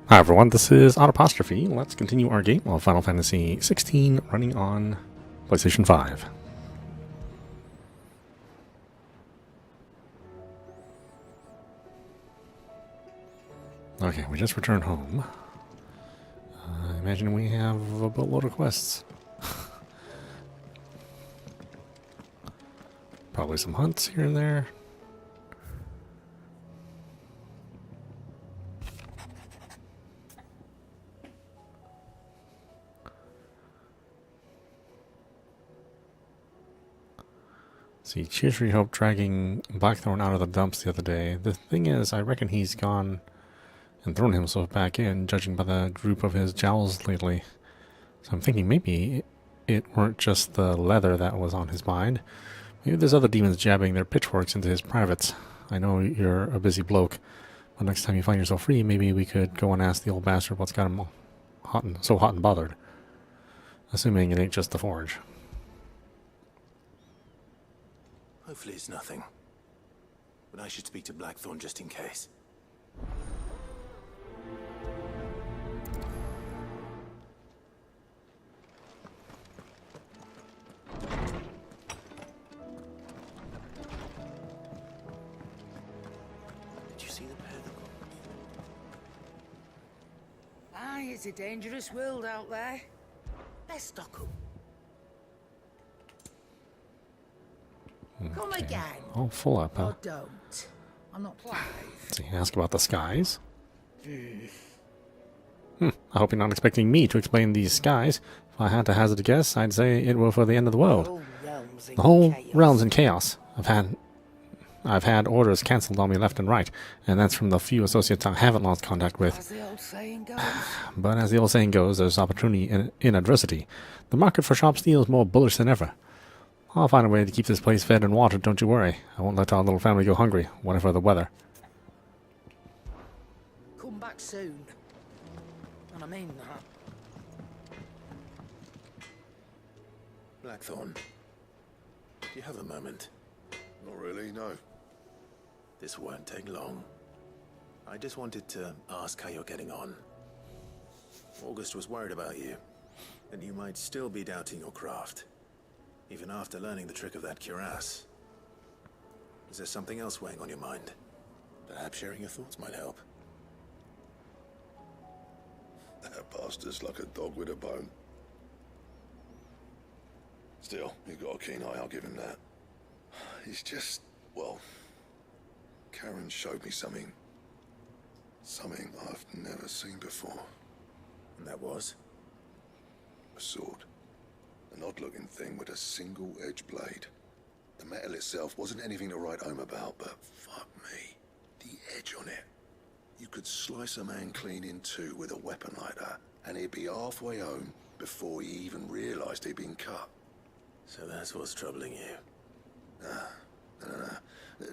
Hi everyone, this is audap. Let's continue our game of Final Fantasy XVI running on PlayStation 5. Okay, we just returned home. I imagine we have a boatload of quests. Probably some hunts here and there. See, cheers for your help dragging Blackthorn out of the dumps the other day. The thing is, I reckon he's gone and thrown himself back in, judging by the droop of his jowls lately. So I'm thinking maybe it weren't just the leather that was on his mind. Maybe there's other demons jabbing their pitchforks into his privates. I know you're a busy bloke, but next time you find yourself free, maybe we could go and ask the old bastard what's got him so hot and bothered. Assuming it ain't just the forge. Hopefully it's nothing. But I should speak to Blackthorn just in case. Did you see the pair that got... Aye, it's a dangerous world out there. Let's stock up. Come again. Oh, full up, huh? Or don't. I'm not Clive. So you ask about the skies? I hope you're not expecting me to explain these skies. If I had to hazard a guess, I'd say it were for the end of the world. The whole realm's in chaos. I've had orders cancelled on me left and right, and that's from the few associates I haven't lost contact with. As the old saying goes. But as the old saying goes, there's opportunity in adversity. The market for sharp steel is more bullish than ever. I'll find a way to keep this place fed and watered, don't you worry. I won't let our little family go hungry, whatever the weather. Come back soon. And I mean that. Blackthorn, do you have a moment? Not really, no. This won't take long. I just wanted to ask how you're getting on. August was worried about you, and you might still be doubting your craft. Even after learning the trick of that cuirass. Is there something else weighing on your mind? Perhaps sharing your thoughts might help. That bastard's like a dog with a bone. Still, he's got a keen eye, I'll give him that. He's just, well... Karen showed me something. Something I've never seen before. And that was? A sword. An odd-looking thing with a single-edged blade. The metal itself wasn't anything to write home about, but fuck me. The edge on it. You could slice a man clean in two with a weapon like that, and he'd be halfway home before he even realised he'd been cut. So that's what's troubling you? No.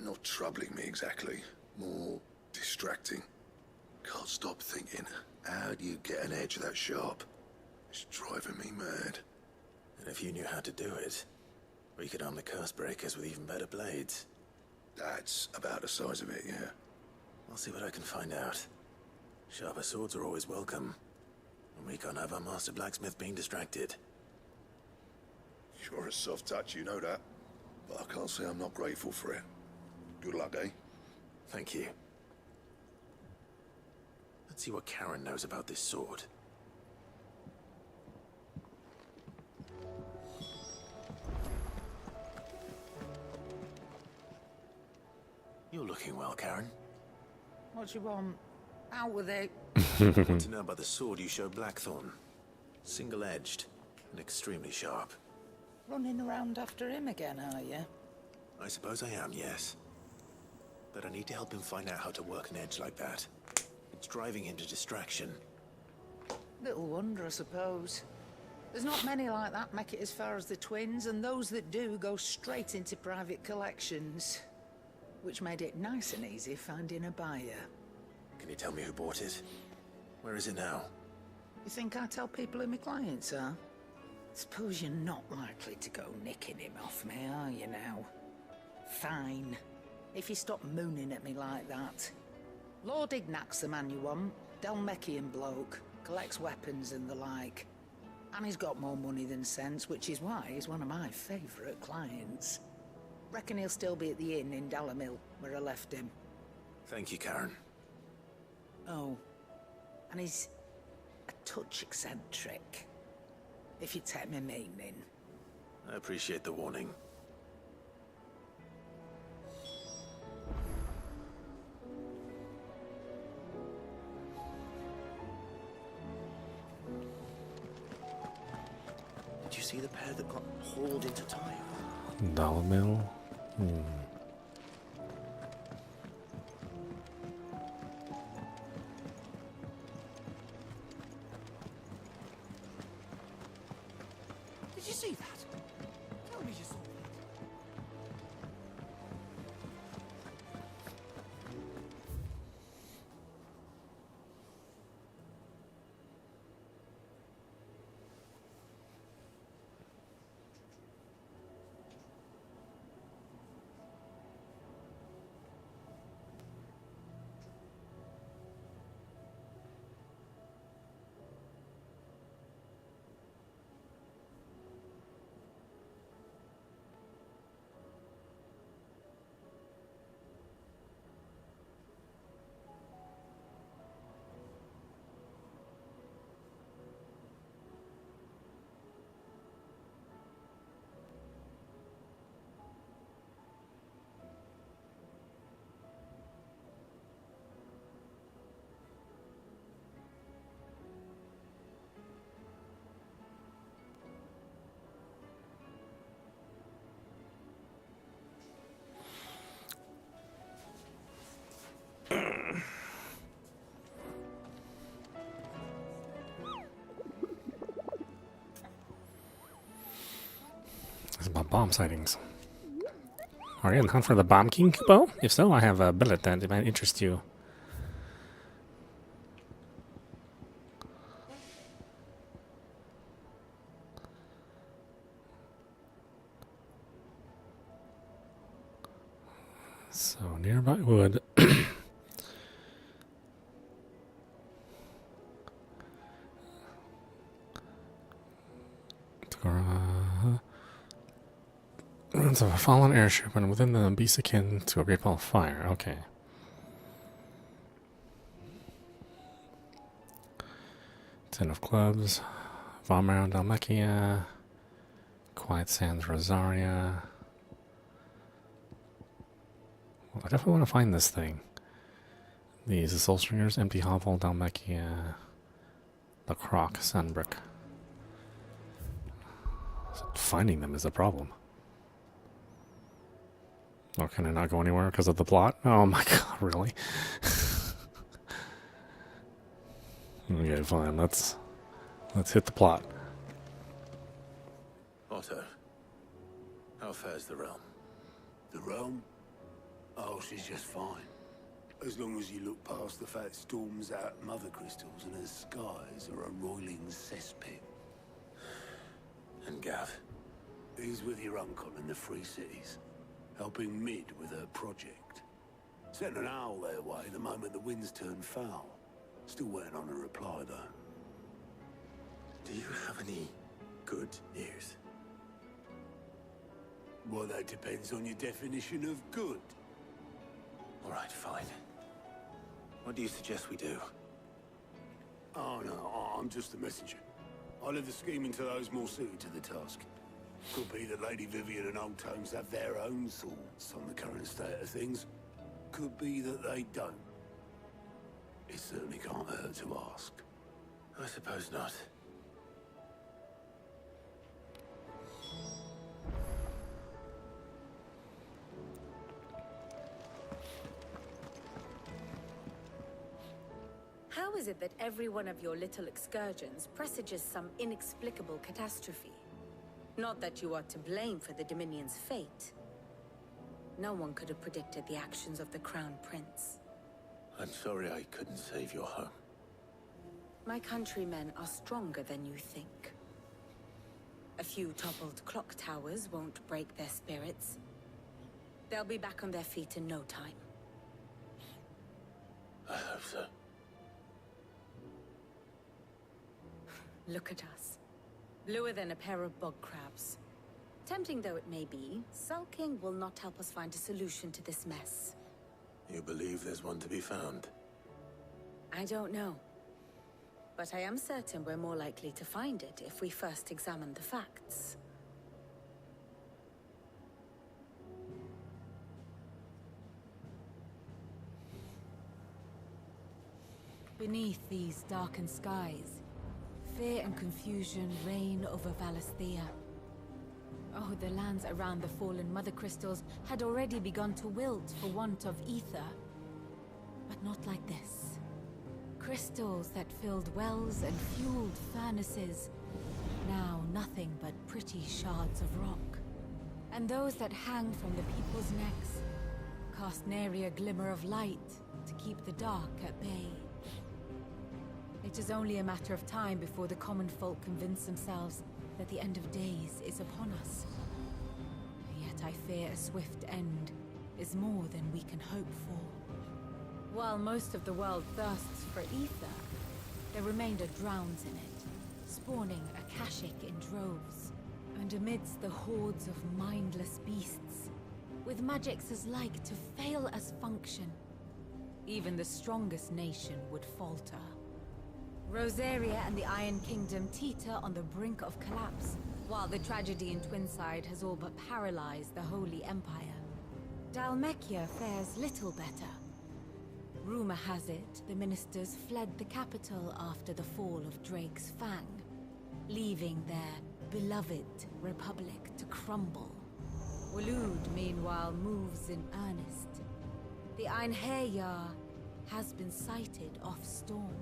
Not troubling me exactly. More distracting. Can't stop thinking, how do you get an edge that sharp? It's driving me mad. And if you knew how to do it, we could arm the curse breakers with even better blades. That's about the size of it, yeah. I'll see what I can find out. Sharper swords are always welcome. And we can't have our master blacksmith being distracted. You're a soft touch, you know that. But I can't say I'm not grateful for it. Good luck, eh? Thank you. Let's see what Karen knows about this sword. You're looking well, Karen. What you want? Out with it. I want to know about the sword you showed Blackthorn. Single-edged and extremely sharp. Running around after him again, are you? I suppose I am, yes. But I need to help him find out how to work an edge like that. It's driving him to distraction. Little wonder, I suppose. There's not many like that make it as far as the twins, and those that do go straight into private collections. Which made it nice and easy finding a buyer. Can you tell me who bought it? Where is it now? You think I tell people who my clients are? Suppose you're not likely to go nicking him off me, are you now? Fine. If you stop mooning at me like that. Lord Ignac's the man you want. Dalmekian bloke. Collects weapons and the like. And he's got more money than sense, which is why he's one of my favourite clients. Reckon he'll still be at the inn in Dalamil, where I left him. Thank you, Karen. Oh, and he's a touch eccentric, if you take my meaning. I appreciate the warning. Did you see the pair that got hauled into time? Dalamil. Did you see that? Tell me you saw that. It's about bomb sightings. Are you on the hunt for the Bomb King, Kubo? If so, I have a billet that might interest you. So, nearby wood. Ruins of a fallen airship and within the beast akin to a great ball of fire. Okay. Ten of Clubs. Vomero Dalmekia. Quiet Sands Rosaria. Well, I definitely want to find this thing. These, the Soul Stringers, Empty Hovel, Dalmekia. The Croc, Sunbrick. Finding them is a problem. Oh, can I not go anywhere because of the plot? Oh my god, really? Okay, fine. Let's hit the plot. Otto, how fares the realm? The realm? Oh, she's just fine. As long as you look past the fat storms out mother crystals and her skies are a roiling cesspit. And Gav? He's with your uncle in the Free Cities, helping Mid with her project. Sent an owl their way the moment the winds turned foul. Still waiting on a reply, though. Do you have any good news? Well, that depends on your definition of good. All right, fine. What do you suggest we do? Oh, no, I'm just the messenger. I leave the scheming to those more suited to the task. Could be that Lady Vivian and Old Tomes have their own thoughts on the current state of things. Could be that they don't. It certainly can't hurt to ask. I suppose not. How is it that every one of your little excursions presages some inexplicable catastrophe? Not that you are to blame for the Dominion's fate. No one could have predicted the actions of the Crown Prince. I'm sorry I couldn't save your home. My countrymen are stronger than you think. A few toppled clock towers won't break their spirits. They'll be back on their feet in no time. I hope so. Look at us. Bluer than a pair of bog crabs. Tempting though it may be, sulking will not help us find a solution to this mess. You believe there's one to be found? I don't know. But I am certain we're more likely to find it if we first examine the facts. Beneath these darkened skies, fear and confusion reign over Valisthea. Oh, the lands around the fallen Mother Crystals had already begun to wilt for want of ether. But not like this. Crystals that filled wells and fueled furnaces, now nothing but pretty shards of rock. And those that hang from the people's necks cast nary a glimmer of light to keep the dark at bay. It is only a matter of time before the common folk convince themselves that the end of days is upon us. Yet I fear a swift end is more than we can hope for. While most of the world thirsts for ether, the remainder drowns in it, spawning Akashic in droves. And amidst the hordes of mindless beasts, with magics as like to fail as function, even the strongest nation would falter. Rosaria and the Iron Kingdom teeter on the brink of collapse, while the tragedy in Twinside has all but paralyzed the Holy Empire. Dalmekia fares little better. Rumor has it the ministers fled the capital after the fall of Drake's Fang, leaving their beloved republic to crumble. Waloed, meanwhile, moves in earnest. The Einherjar has been sighted off-storm.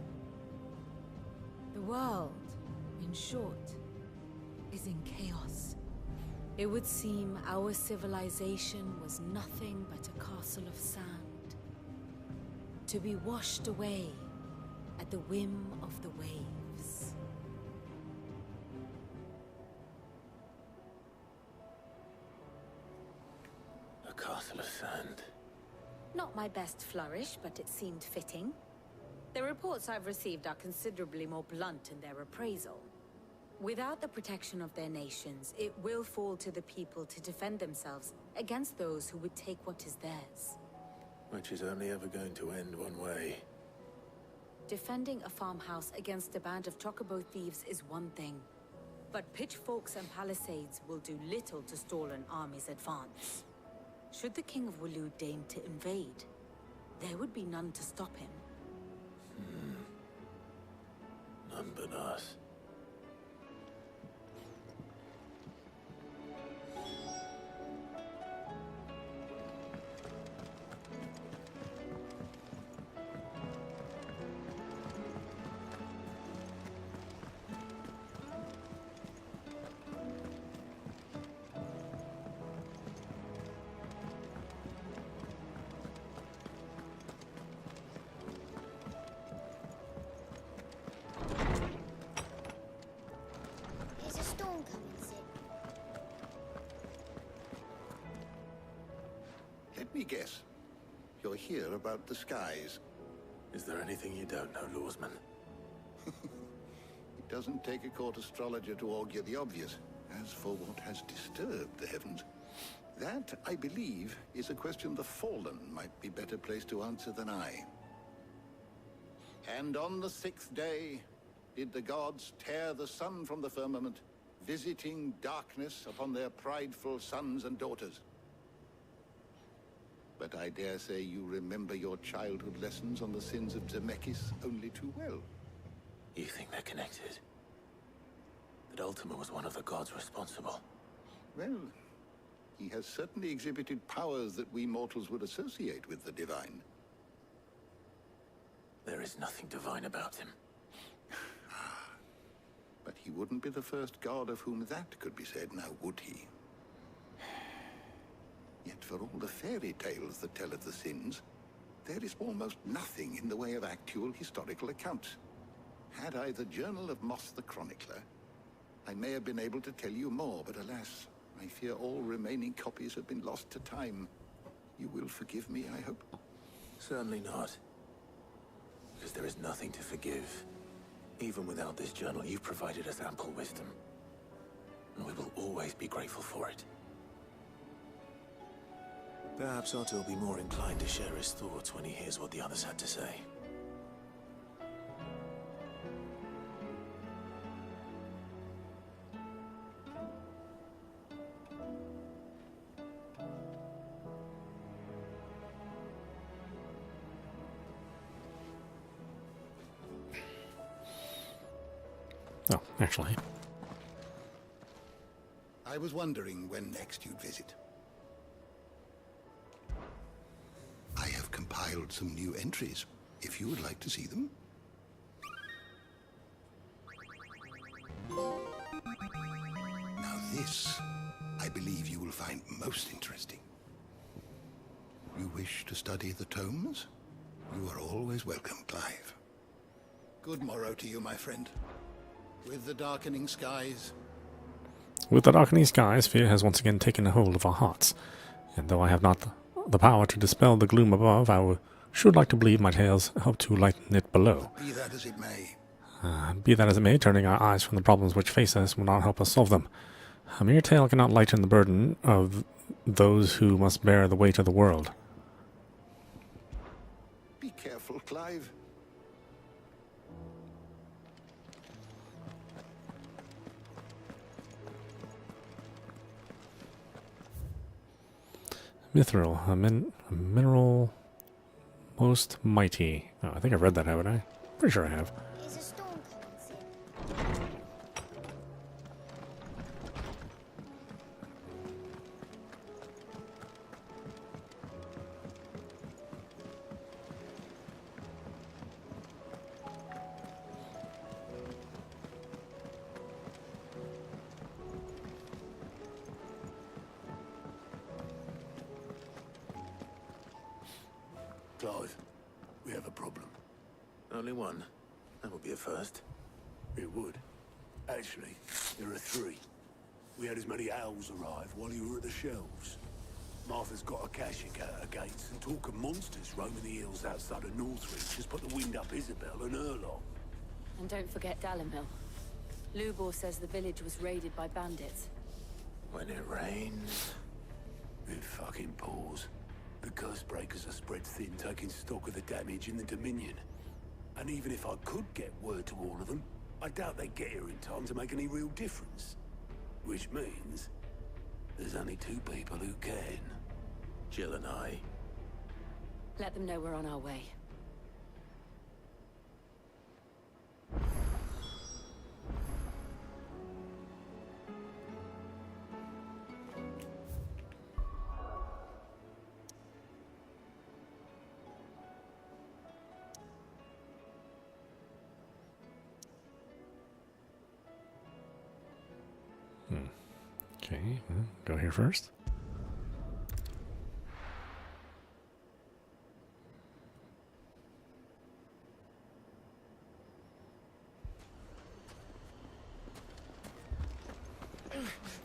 The world, in short, is in chaos. It would seem our civilization was nothing but a castle of sand, to be washed away at the whim of the waves. A castle of sand. Not my best flourish, but it seemed fitting. The reports I've received are considerably more blunt in their appraisal. Without the protection of their nations, it will fall to the people to defend themselves against those who would take what is theirs. Which is only ever going to end one way. Defending a farmhouse against a band of chocobo thieves is one thing, but pitchforks and palisades will do little to stall an army's advance. Should the King of Waloed deign to invade, there would be none to stop him. None but us. There's a storm coming, Sid. Let me guess. You're here about the skies. Is there anything you don't know, Lawsman? It doesn't take a court astrologer to augur the obvious. As for what has disturbed the heavens, that, I believe, is a question the Fallen might be better placed to answer than I. And on the 6th day, did the gods tear the sun from the firmament, visiting darkness upon their prideful sons and daughters. But I dare say you remember your childhood lessons on the sins of Zemeckis only too well. You think they're connected? That Ultima was one of the gods responsible? Well, he has certainly exhibited powers that we mortals would associate with the divine. There is nothing divine about him. But he wouldn't be the first god of whom that could be said, now would he? Yet for all the fairy tales that tell of the sins, there is almost nothing in the way of actual historical accounts. Had I the Journal of Moss the Chronicler, I may have been able to tell you more, but alas, I fear all remaining copies have been lost to time. You will forgive me, I hope? Certainly not. Because there is nothing to forgive Even without this journal, you've provided us ample wisdom. And we will always be grateful for it. Perhaps Otto will be more inclined to share his thoughts when he hears what the others had to say. Oh, actually. I was wondering when next you'd visit. I have compiled some new entries, if you would like to see them. Now this, I believe you will find most interesting. You wish to study the tomes? You are always welcome, Clive. Good morrow to you, my friend. With the darkening skies... With the darkening skies, fear has once again taken a hold of our hearts. And though I have not the power to dispel the gloom above, should like to believe my tales help to lighten it below. Be that as it may. Be that as it may, turning our eyes from the problems which face us will not help us solve them. A mere tale cannot lighten the burden of those who must bear the weight of the world. Be careful, Clive. Mithril, a mineral most mighty. Oh, I think I've read that, haven't I? Pretty sure I have. Is a storm coming soon? Clive, we have a problem. Only one. That would be a first. It would. Actually, there are three. We had as many owls arrive while you were at the shelves. Martha's got a cashing at her gates, and talk of monsters roaming the hills outside of Northreach has put the wind up Isabel and her lot. And don't forget Dalimil. Lubor says the village was raided by bandits. When it rains... It fucking pours. The curse breakers are spread thin, taking stock of the damage in the Dominion. And even if I could get word to all of them, I doubt they'd get here in time to make any real difference. Which means there's only two people who can. Jill and I. Let them know we're on our way. Okay, well, go here first.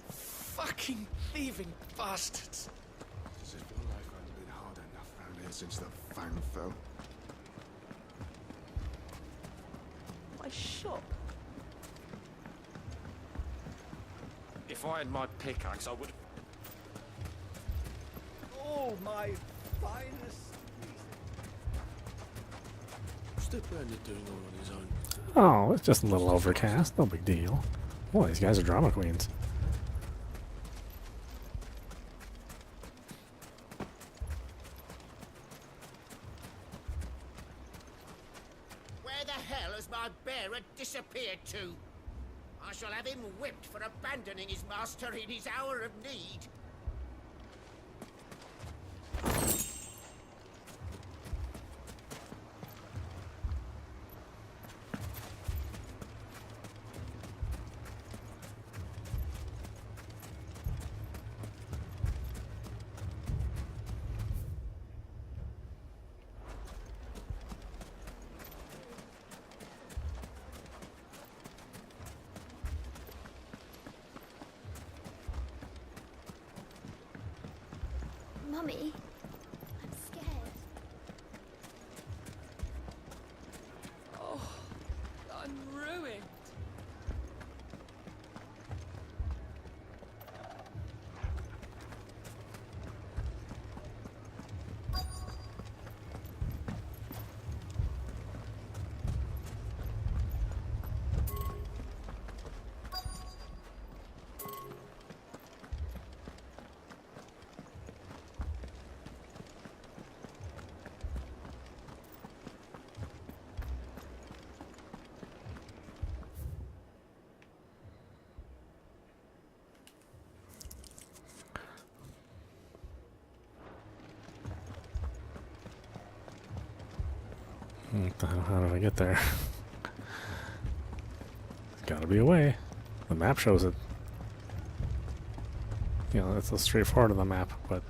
Fucking thieving bastards. Does it feel like I've been hard enough around here since the fang fell? My shop. If I had my pickaxe, I would... Oh, my finest. What's the bandit doing all on his own? Oh, it's just a little overcast. No big deal. Boy, these guys are drama queens. Where the hell has my bearer disappeared to? I shall have him whipped for abandoning his master in his hour of need. Mummy, I'm scared. Oh, I'm ruined. What the hell? How did I get there? There's gotta be a way. The map shows it. You know, it's a straightforward on the map, but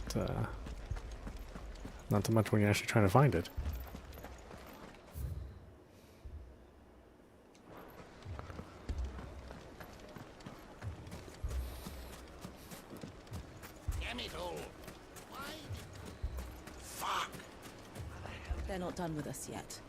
not too much when you're actually trying to find it. Damn it all. Why? Fuck. They're not done with us yet.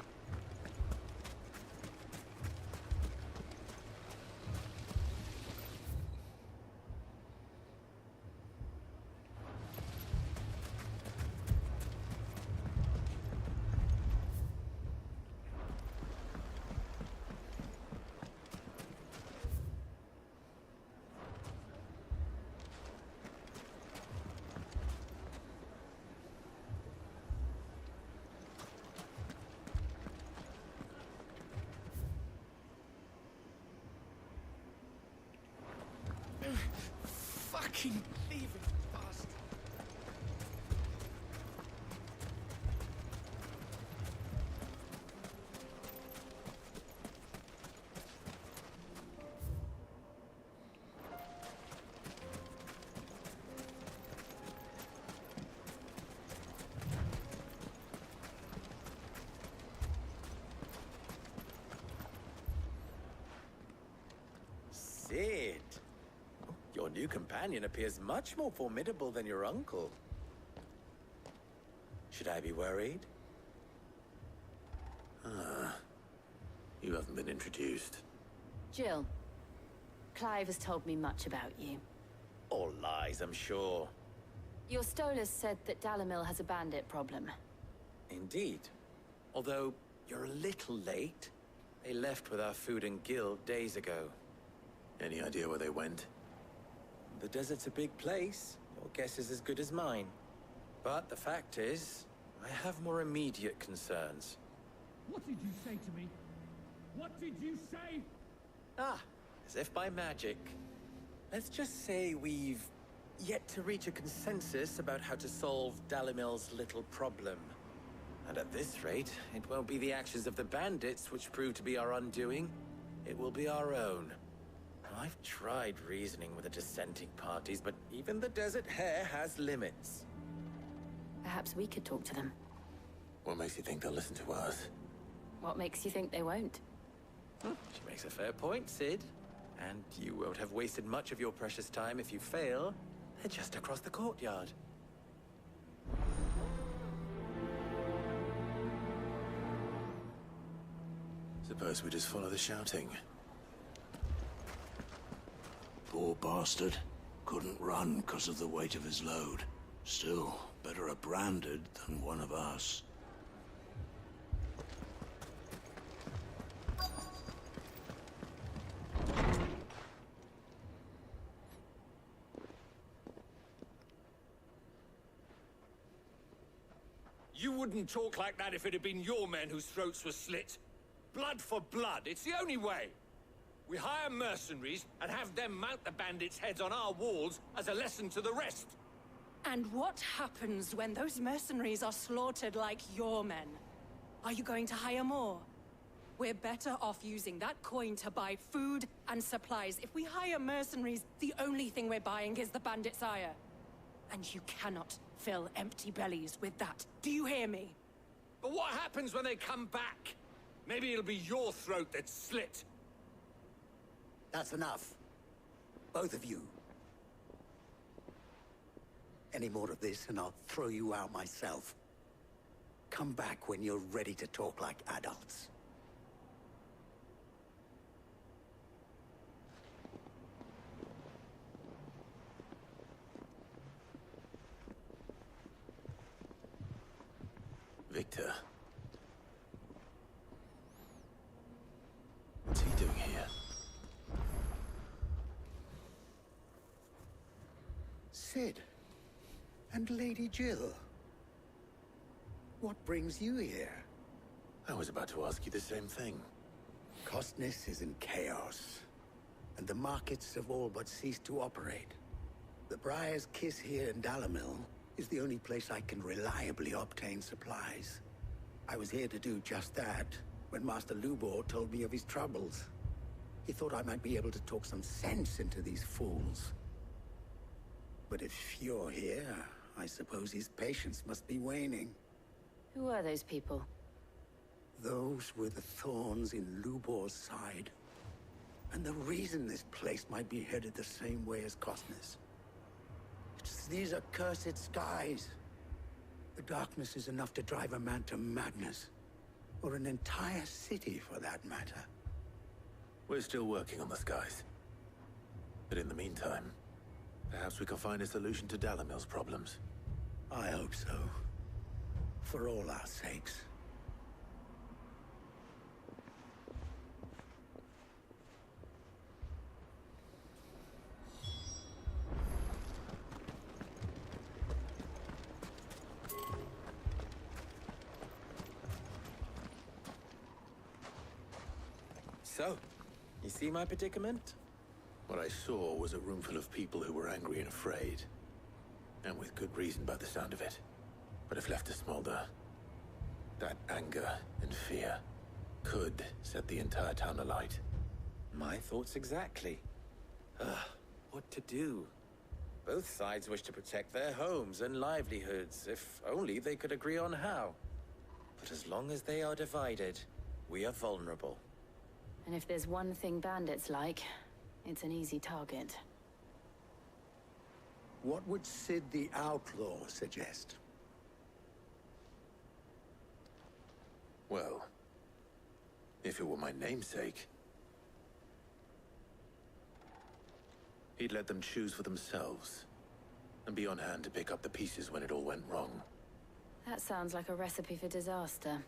Fucking thieving bastard. Sid. Your new companion appears much more formidable than your uncle. Should I be worried? You haven't been introduced. Jill, Clive has told me much about you. All lies, I'm sure. Your Stolas said that Dalamil has a bandit problem. Indeed. Although, you're a little late. They left with our food and guild days ago. Any idea where they went? The desert's a big place. Your guess is as good as mine. But the fact is, I have more immediate concerns. What did you say to me? What did you say? Ah, as if by magic. Let's just say we've yet to reach a consensus about how to solve Dalimil's little problem. And at this rate, it won't be the actions of the bandits which prove to be our undoing. It will be our own. I've tried reasoning with the dissenting parties, but even the Desert Hare has limits. Perhaps we could talk to them. What makes you think they'll listen to us? What makes you think they won't? She makes a fair point, Sid. And you won't have wasted much of your precious time if you fail. They're just across the courtyard. Suppose we just follow the shouting. Poor bastard. Couldn't run because of the weight of his load. Still, better a branded than one of us. You wouldn't talk like that if it had been your men whose throats were slit. Blood for blood, it's the only way. We hire mercenaries and have them mount the bandits' heads on our walls as a lesson to the rest. And what happens when those mercenaries are slaughtered like your men? Are you going to hire more? We're better off using that coin to buy food and supplies. If we hire mercenaries, the only thing we're buying is the bandits' ire. And you cannot fill empty bellies with that. Do you hear me? But what happens when they come back? Maybe it'll be your throat that's slit. That's enough. Both of you. Any more of this and I'll throw you out myself. Come back when you're ready to talk like adults. Victor. What's he doing here? Sid. And Lady Jill. What brings you here? I was about to ask you the same thing. Costness is in chaos, and the markets have all but ceased to operate. The Briar's Kiss here in Dalamil is the only place I can reliably obtain supplies. I was here to do just that when Master Lubor told me of his troubles. He thought I might be able to talk some sense into these fools. But if you're here, I suppose his patience must be waning. Who are those people? Those were the thorns in Lubor's side. And the reason this place might be headed the same way as Cosmos. It's these accursed skies. The darkness is enough to drive a man to madness. Or an entire city, for that matter. We're still working on the skies. But in the meantime, perhaps we can find a solution to Dalimil's problems. I hope so. For all our sakes. So, you see my predicament? What I saw was a room full of people who were angry and afraid. And with good reason by the sound of it. But if left to smolder, that anger and fear could set the entire town alight. My thoughts exactly. What to do? Both sides wish to protect their homes and livelihoods, if only they could agree on how. But as long as they are divided, we are vulnerable. And if there's one thing bandits like, it's an easy target. What would Sid the Outlaw suggest? Well, if it were my namesake, he'd let them choose for themselves, and be on hand to pick up the pieces when it all went wrong. That sounds like a recipe for disaster.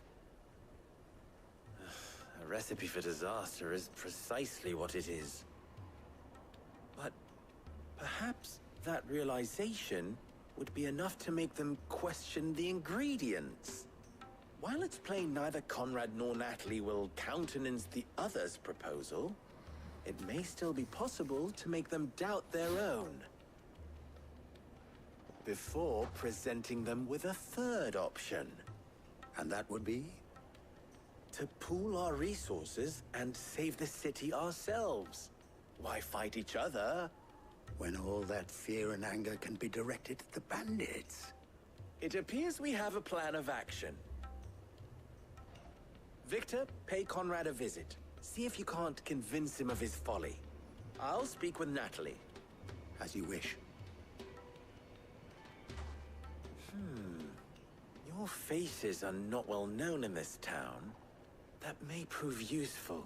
A recipe for disaster is precisely what it is. But perhaps that realization would be enough to make them question the ingredients. While it's plain neither Conrad nor Natalie will countenance the other's proposal, it may still be possible to make them doubt their own. Before presenting them with a third option. And that would be? To pool our resources and save the city ourselves. Why fight each other? When all that fear and anger can be directed at the bandits. It appears we have a plan of action. Victor, pay Conrad a visit. See if you can't convince him of his folly. I'll speak with Natalie. As you wish. Your faces are not well known in this town. That may prove useful.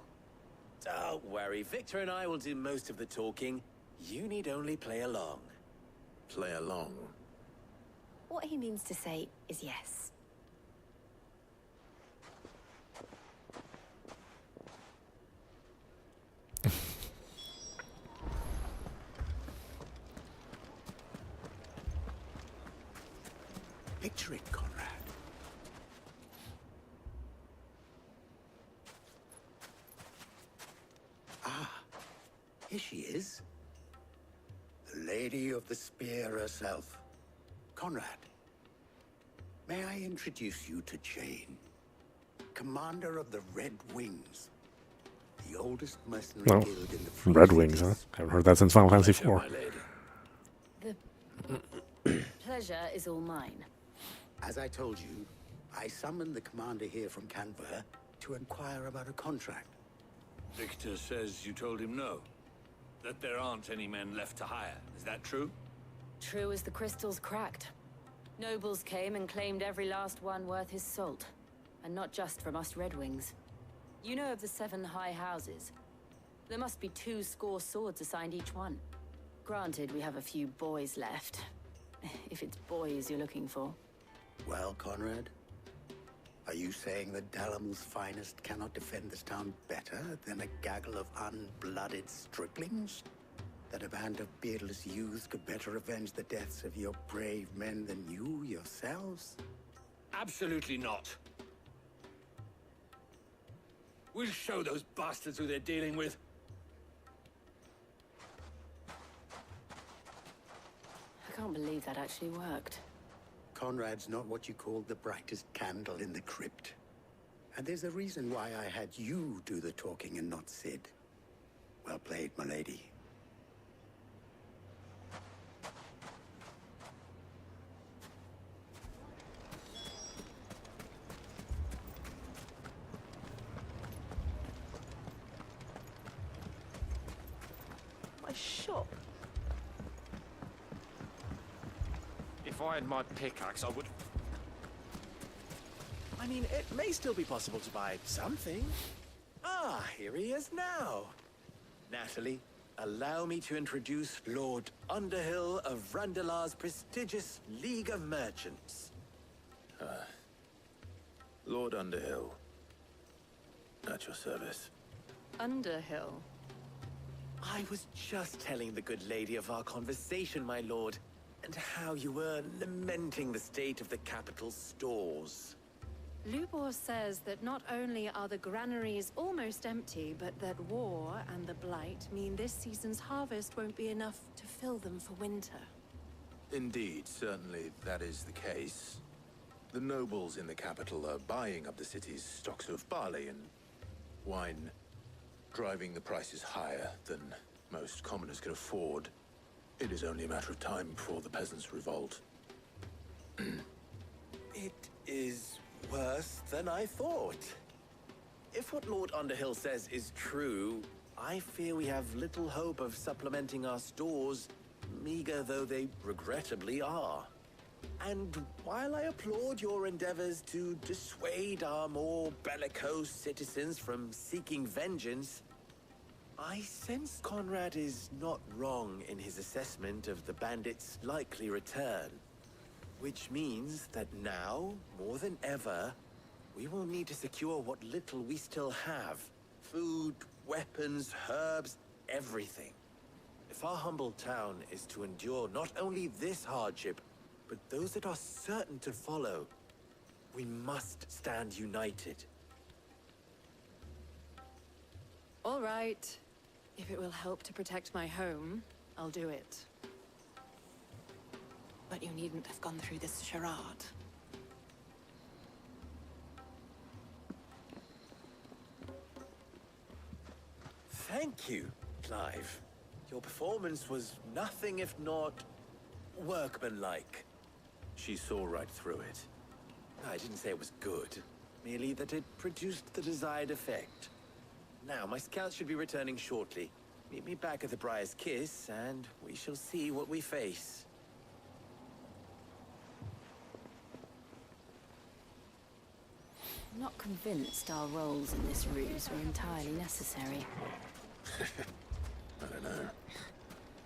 Don't worry, Victor and I will do most of the talking. You need only play along. Play along? What he means to say is yes. Picture it, Conrad. Here she is. The Lady of the Spear herself. Conrad, may I introduce you to Jane, commander of the Red Wings, the oldest mercenary guild in the Free Red Wings, huh? I haven't heard that since Final Fantasy IV. The pleasure is all mine. As I told you, I summoned the commander here from Canberra to inquire about a contract. Victor says you told him no. That there aren't any men left to hire. Is that true? True as the crystals cracked. Nobles came and claimed every last one worth his salt. And not just from us Red Wings. You know of the 7 high houses. There must be 2 swords assigned each one. Granted, we have a few boys left. If it's boys you're looking for. Well, Conrad, are you saying that Dalimil's finest cannot defend this town better than a gaggle of unblooded striplings? That a band of beardless youths could better avenge the deaths of your brave men than you yourselves? Absolutely not. We'll show those bastards who they're dealing with. I can't believe that actually worked. Conrad's not what you call the brightest candle in the crypt. And there's a reason why I had you do the talking and not Sid. Well played, my lady. My shop. If I had my pickaxe, I would... I mean, it may still be possible to buy something. Ah, here he is now. Natalie, allow me to introduce Lord Underhill of Randalar's prestigious League of Merchants. Lord Underhill. At your service. Underhill. I was just telling the good lady of our conversation, my lord, and how you were lamenting the state of the capital's stores. Lubor says that not only are the granaries almost empty, but that war and the Blight mean this season's harvest won't be enough to fill them for winter. Indeed, certainly that is the case. The nobles in the capital are buying up the city's stocks of barley and wine, driving the prices higher than most commoners can afford. It is only a matter of time before the peasants revolt. It is worse than I thought. If what Lord Underhill says is true, I fear we have little hope of supplementing our stores, meager though they regrettably are. And while I applaud your endeavors to dissuade our more bellicose citizens from seeking vengeance, I sense Conrad is not wrong in his assessment of the bandits' likely return. Which means that now, more than ever, we will need to secure what little we still have. Food, weapons, herbs, everything. If our humble town is to endure not only this hardship, but those that are certain to follow, we must stand united. All right. If it will help to protect my home, I'll do it. But you needn't have gone through this charade. Thank you, Clive. Your performance was nothing if not workmanlike. She saw right through it. I didn't say it was good, merely that it produced the desired effect. Now, my scouts should be returning shortly. Meet me back at the Briar's Kiss, and we shall see what we face. I'm not convinced our roles in this ruse were entirely necessary. I don't know.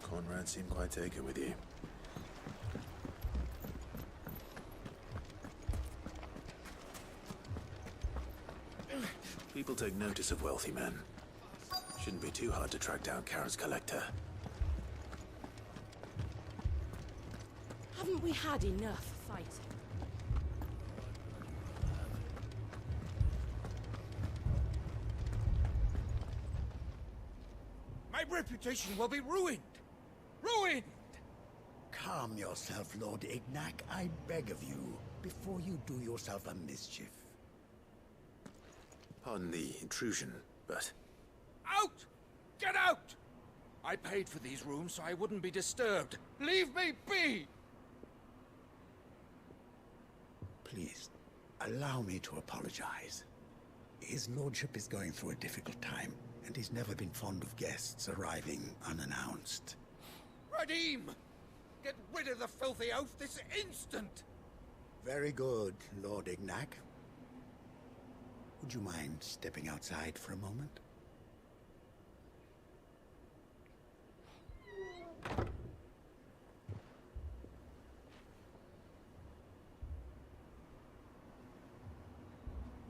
Conrad seemed quite taken with you. People take notice of wealthy men. Shouldn't be too hard to track down Karen's collector. Haven't we had enough fighting? My reputation will be ruined! Ruined! Calm yourself, Lord Ignac, I beg of you, before you do yourself a mischief. Pardon the intrusion, but... Out! Get out! I paid for these rooms so I wouldn't be disturbed. Leave me be! Please, allow me to apologize. His lordship is going through a difficult time, and he's never been fond of guests arriving unannounced. Radim! Get rid of the filthy oaf this instant! Very good, Lord Ignac. Would you mind stepping outside for a moment?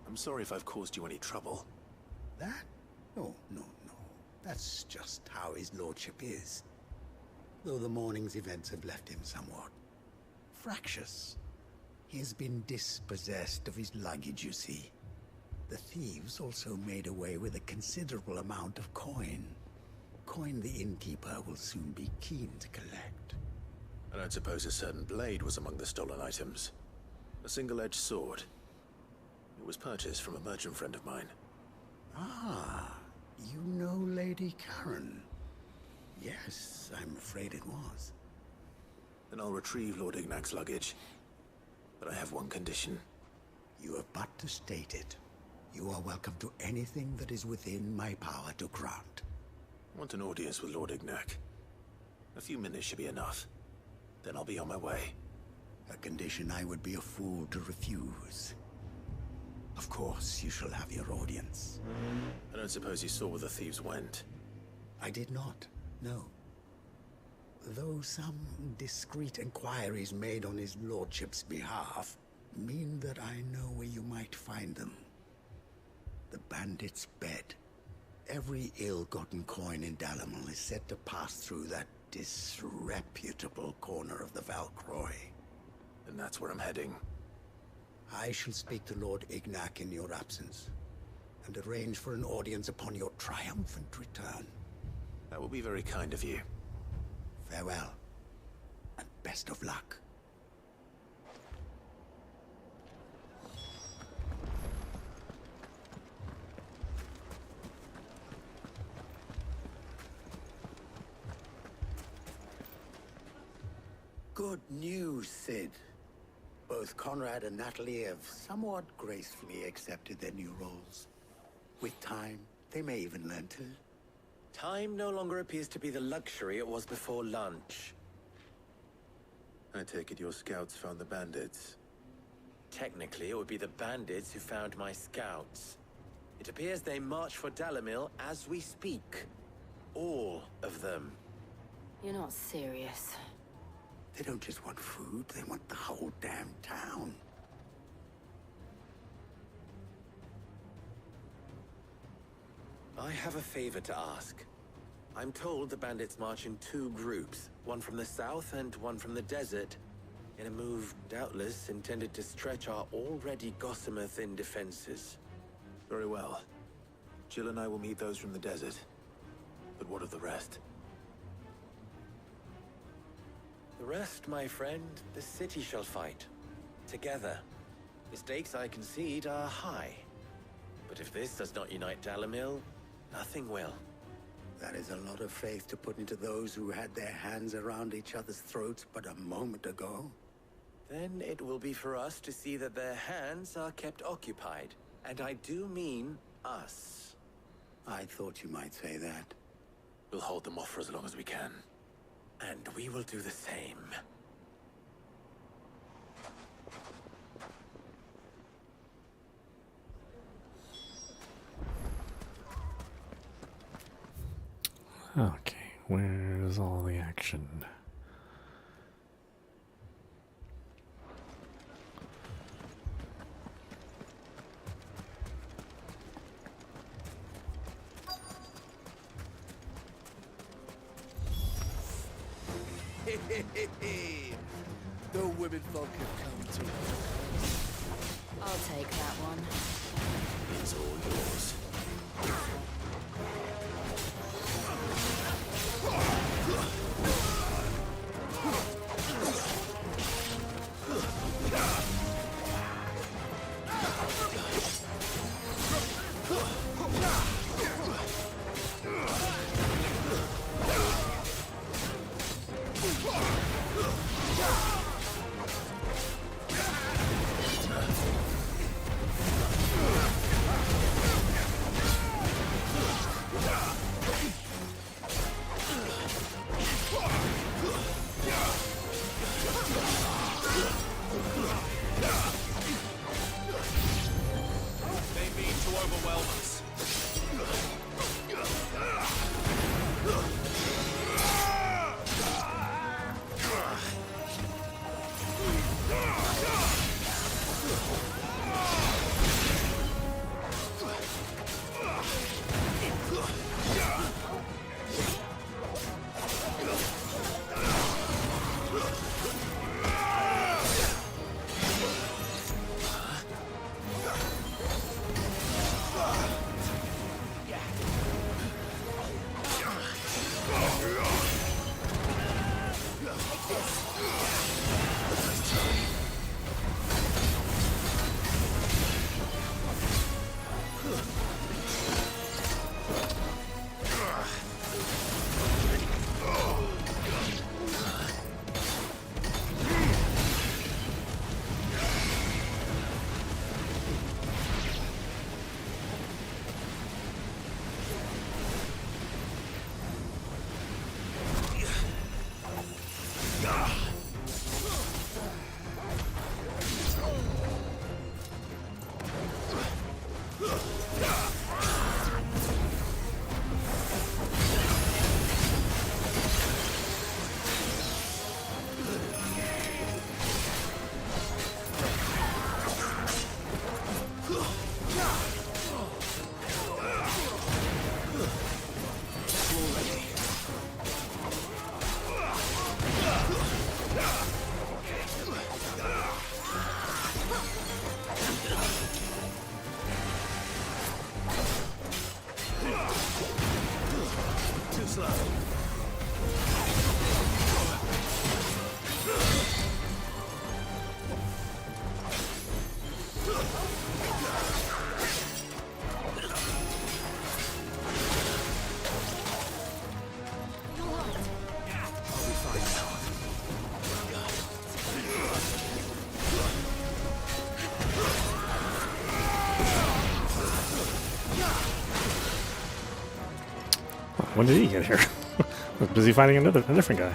I'm sorry if I've caused you any trouble. That? Oh, no. That's just how his lordship is. Though the morning's events have left him somewhat fractious. He has been dispossessed of his luggage, you see. The thieves also made away with a considerable amount of coin. Coin the innkeeper will soon be keen to collect. I don't suppose a certain blade was among the stolen items. A single-edged sword. It was purchased from a merchant friend of mine. Ah, you know Lady Karen. Yes, I'm afraid it was. Then I'll retrieve Lord Ignac's luggage. But I have one condition. You have but to state it. You are welcome to anything that is within my power to grant. I want an audience with Lord Ignac. A few minutes should be enough. Then I'll be on my way. A condition I would be a fool to refuse. Of course, you shall have your audience. I don't suppose you saw where the thieves went? I did not, no. Though some discreet inquiries made on his lordship's behalf mean that I know where you might find them. The bandit's bed. Every ill-gotten coin in Dalimil is said to pass through that disreputable corner of the Valcroy. And that's where I'm heading. I shall speak to Lord Ignac in your absence, and arrange for an audience upon your triumphant return. That will be very kind of you. Farewell, and best of luck. Good news, Sid. Both Conrad and Natalie have somewhat gracefully accepted their new roles. With time, they may even learn to. Time no longer appears to be the luxury it was before lunch. I take it your scouts found the bandits. Technically, it would be the bandits who found my scouts. It appears they march for Dalimil as we speak. All of them. You're not serious. They don't just want food, they want the whole damn town. I have a favor to ask. I'm told the bandits march in two groups, one from the south and one from the desert, in a move doubtless intended to stretch our already gossamer-thin defenses. Very well. Jill and I will meet those from the desert. But what of the rest? The rest, my friend, the city shall fight. Together. The stakes, I concede, are high. But if this does not unite Dalimil, nothing will. That is a lot of faith to put into those who had their hands around each other's throats but a moment ago. Then it will be for us to see that their hands are kept occupied. And I do mean us. I thought you might say that. We'll hold them off for as long as we can. And we will do the same. Okay, where's all the action? The women folk have come to. I'll take that one. It's all yours. When did he get here? Was busy fighting a different guy.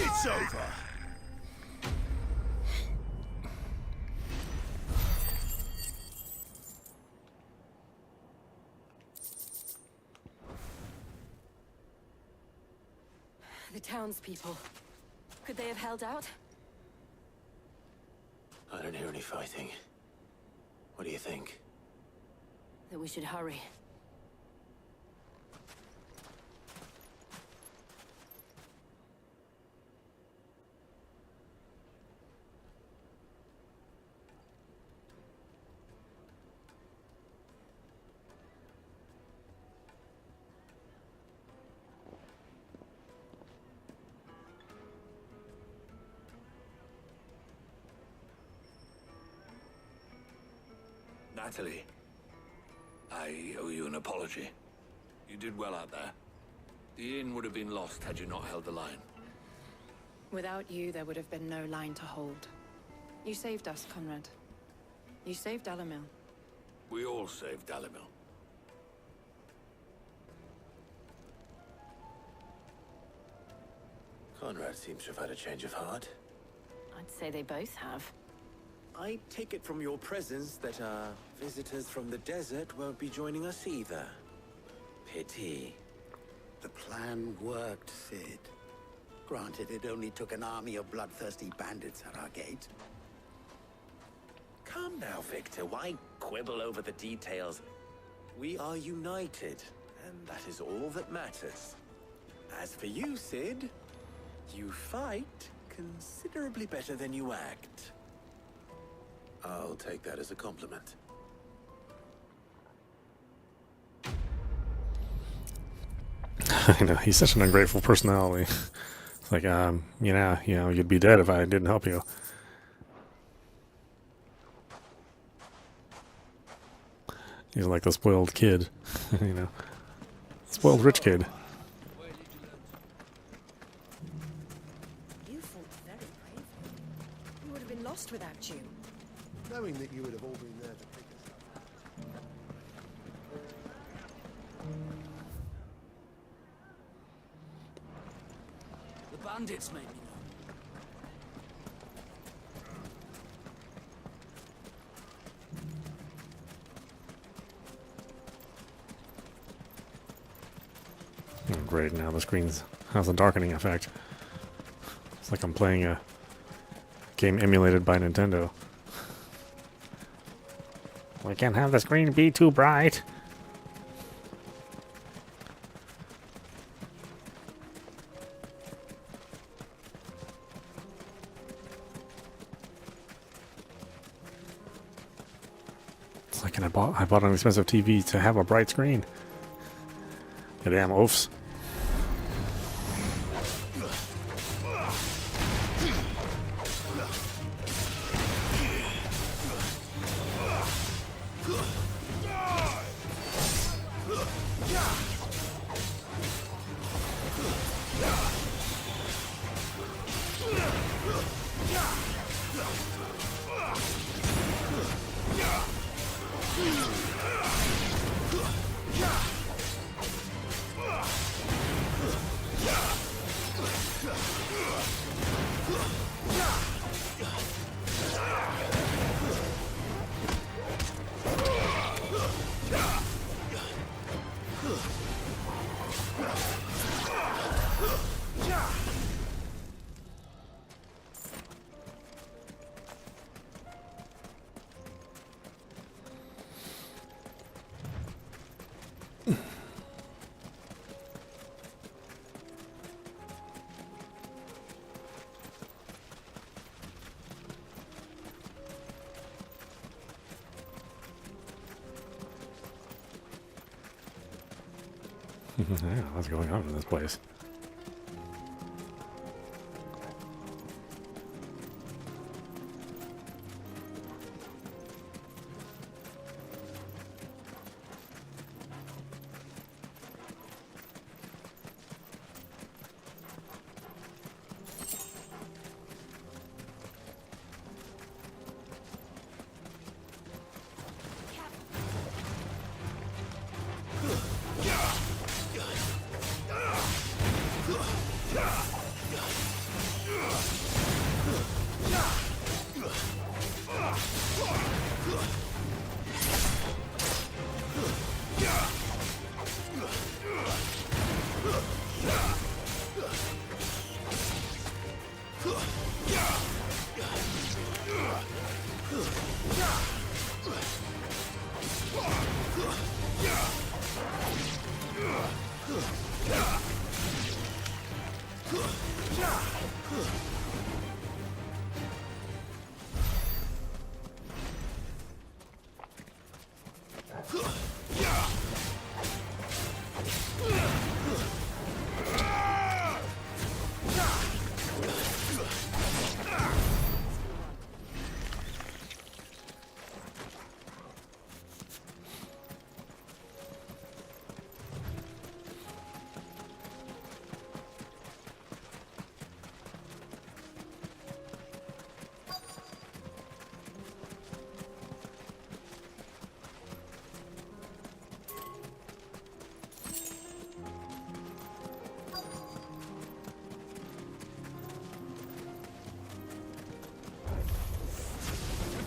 It's over. The townspeople. Could they have held out? I don't hear any fighting. What do you think? That we should hurry. Natalie, I owe you an apology. You did well out there. The inn would have been lost had you not held the line. Without you, there would have been no line to hold. You saved us, Conrad. You saved Dalimil. We all saved Dalimil. Conrad seems to have had a change of heart. I'd say they both have. I take it from your presence that our visitors from the desert won't be joining us either. Pity. The plan worked, Sid. Granted, it only took an army of bloodthirsty bandits at our gate. Come now, Victor. Why quibble over the details? We are united, and that is all that matters. As for you, Sid, you fight considerably better than you act. I'll take that as a compliment. I know, he's such an ungrateful personality. It's like, you'd be dead if I didn't help you. He's like the spoiled kid, spoiled rich kid. You fought very bravely. We would have been lost without you. Knowing that you would have all been there to pick us up. The bandits made me Oh, great, now the screen has a darkening effect. It's like I'm playing a game emulated by Nintendo. We can't have the screen be too bright. like, and I bought an expensive TV to have a bright screen. The damn oafs. I don't know what's going on in this place.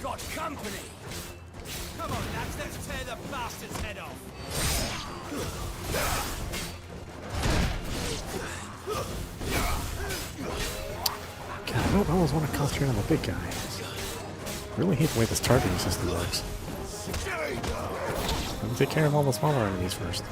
Got company! Come on, lads, let's tear the bastard's head off! God, I don't always want to concentrate on the big guys. I really hate the way this targeting system works. Let me take care of all the smaller enemies first.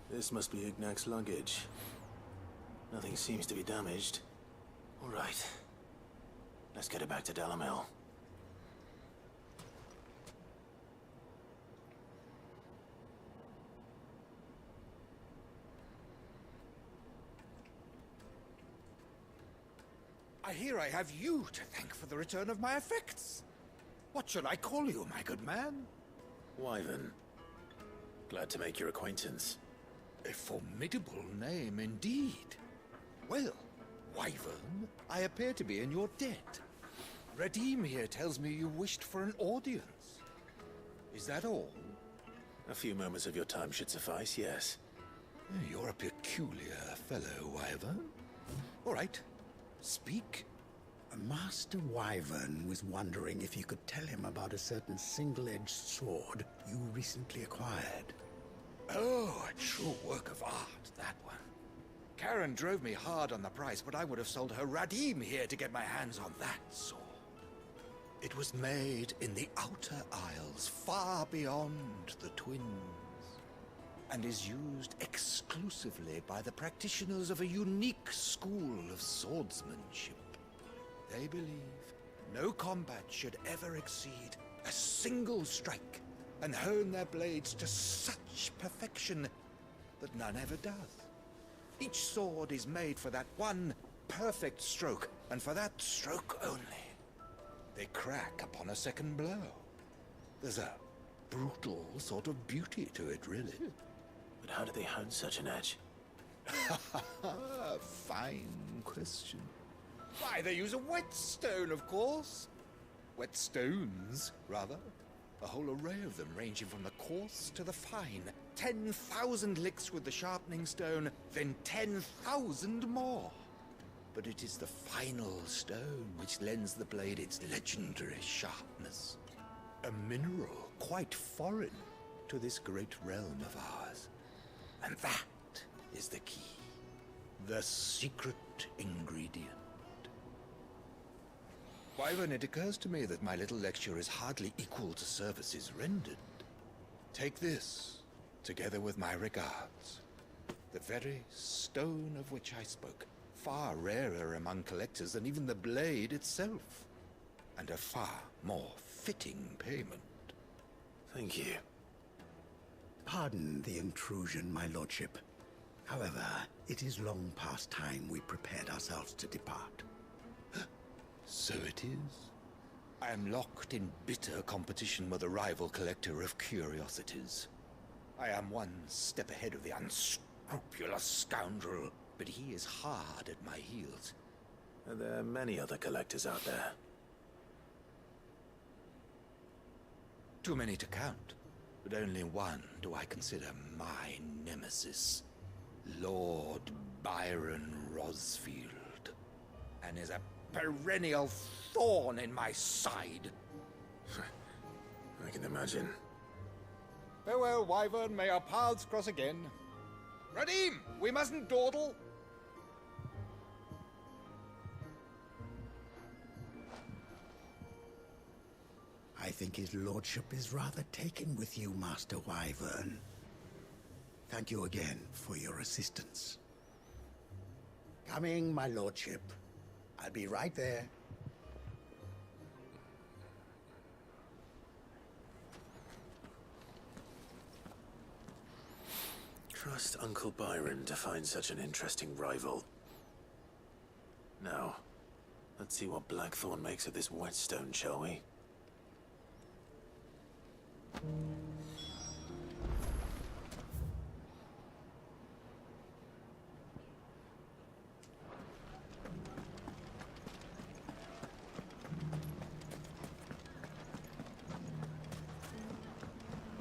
This must be Ignac's luggage. Nothing seems to be damaged. All right. Let's get it back to Dalamil. I hear I have you to thank for the return of my effects. What should I call you, my good man? Wyvern. Glad to make your acquaintance. A formidable name indeed. Well, Wyvern, I appear to be in your debt. Redeem here tells me you wished for an audience. Is that all? A few moments of your time should suffice, yes. You're a peculiar fellow, Wyvern. All right, speak. Master Wyvern was wondering if you could tell him about a certain single-edged sword you recently acquired. Oh, a true work of art, that one. Karen drove me hard on the price, but I would have sold her Radim here to get my hands on that sword. It was made in the Outer Isles, far beyond the Twins, and is used exclusively by the practitioners of a unique school of swordsmanship. They believe no combat should ever exceed a single strike, and hone their blades to such perfection that none ever does. Each sword is made for that one perfect stroke, and for that stroke only. They crack upon a second blow. There's a brutal sort of beauty to it, really. But how do they hone such an edge? Fine question. Why, they use a whetstone, of course. Whetstones, rather. A whole array of them, ranging from the coarse to the fine. 10,000 licks with the sharpening stone, then 10,000 more. But it is the final stone which lends the blade its legendary sharpness. A mineral quite foreign to this great realm of ours. And that is the key. The secret ingredient. Wyvern, it occurs to me that my little lecture is hardly equal to services rendered. Take this, together with my regards. The very stone of which I spoke, far rarer among collectors than even the blade itself, and a far more fitting payment. Thank you. Pardon the intrusion, my lordship. However, it is long past time we prepared ourselves to depart. So it is. I am locked in bitter competition with a rival collector of curiosities. I am one step ahead of the unscrupulous scoundrel, but he is hard at my heels. Are there many other collectors out there? Too many to count, but only one do I consider my nemesis. Lord Byron Rosfield. And is a perennial thorn in my side. I can imagine. Farewell, Wyvern. May our paths cross again. Radim, we mustn't dawdle. I think his lordship is rather taken with you, Master Wyvern. Thank you again for your assistance. Coming, my lordship. I'll be right there. Trust Uncle Byron to find such an interesting rival. Now, let's see what Blackthorn makes of this whetstone, shall we?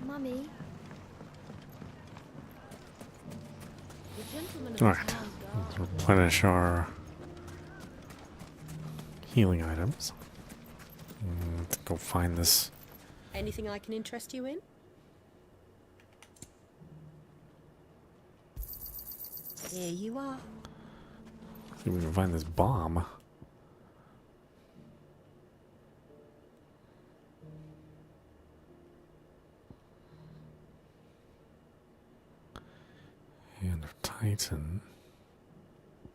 Mummy. Alright, let's replenish our healing items. Let's go find this. Anything I can interest you in? Here you are. See if we can find this bomb. Hand of Titan.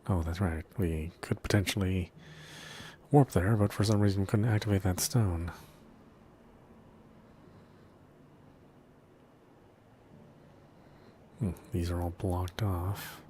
Oh, that's right. We could potentially warp there, but for some reason we couldn't activate that stone. These are all blocked off.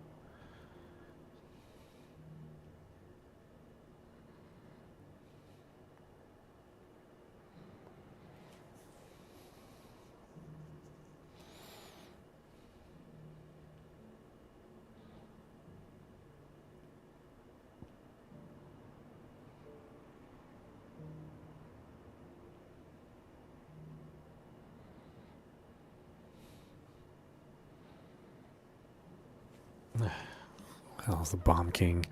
Hell's the Bomb King.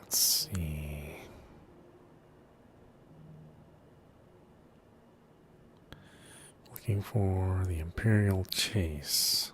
Let's see. Looking for the Imperial Chase.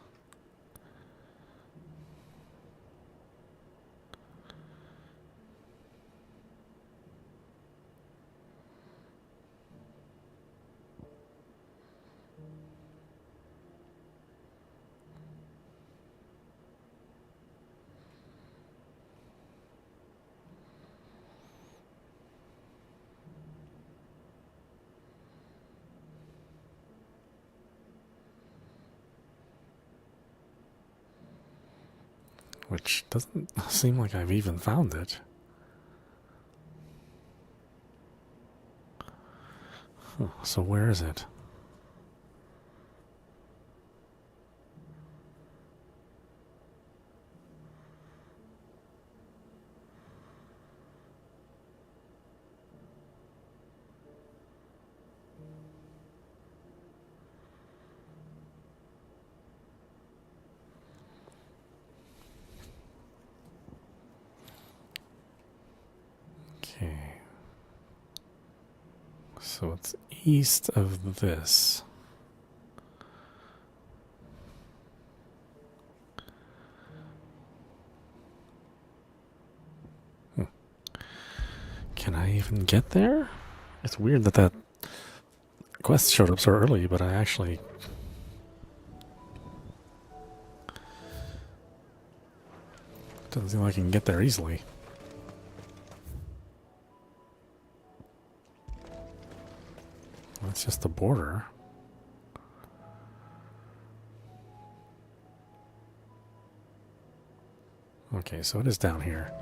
Which doesn't seem like I've even found it. Huh, so where is it? Okay. So it's east of this. Can I even get there? It's weird that that quest showed up so early, but I actually... Doesn't seem like I can get there easily. That's just the border. Okay, so it is down here.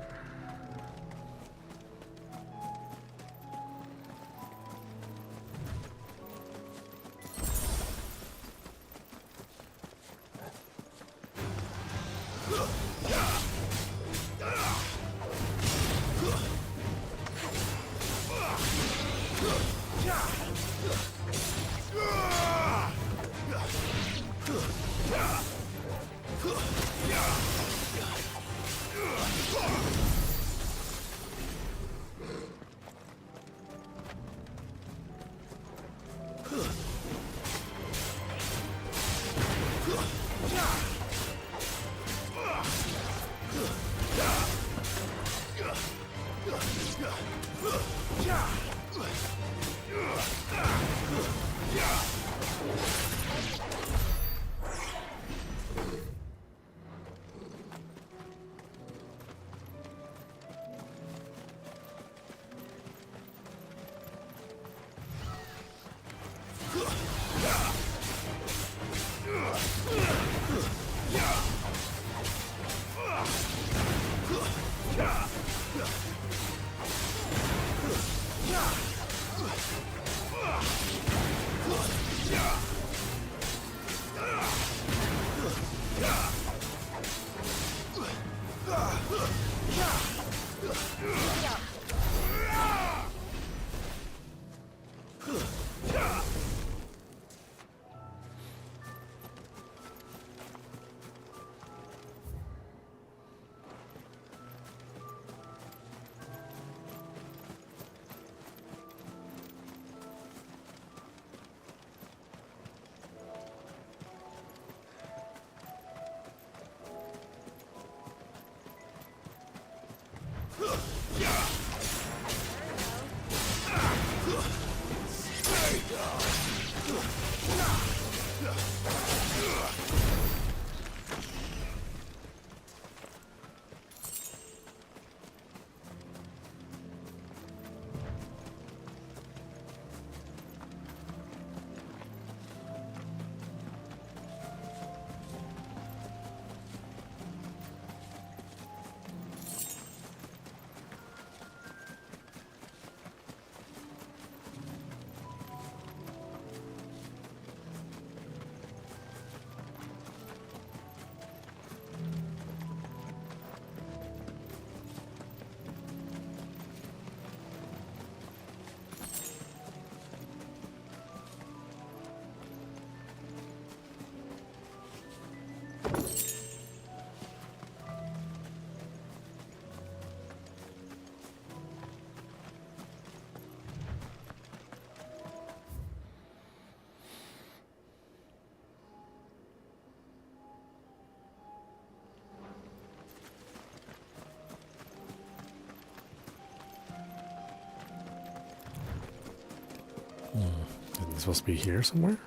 Isn't it supposed to be here somewhere?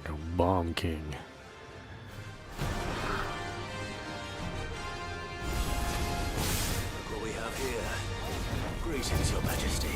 Go Bomb King. Look what we have here. Greetings, Your Majesty.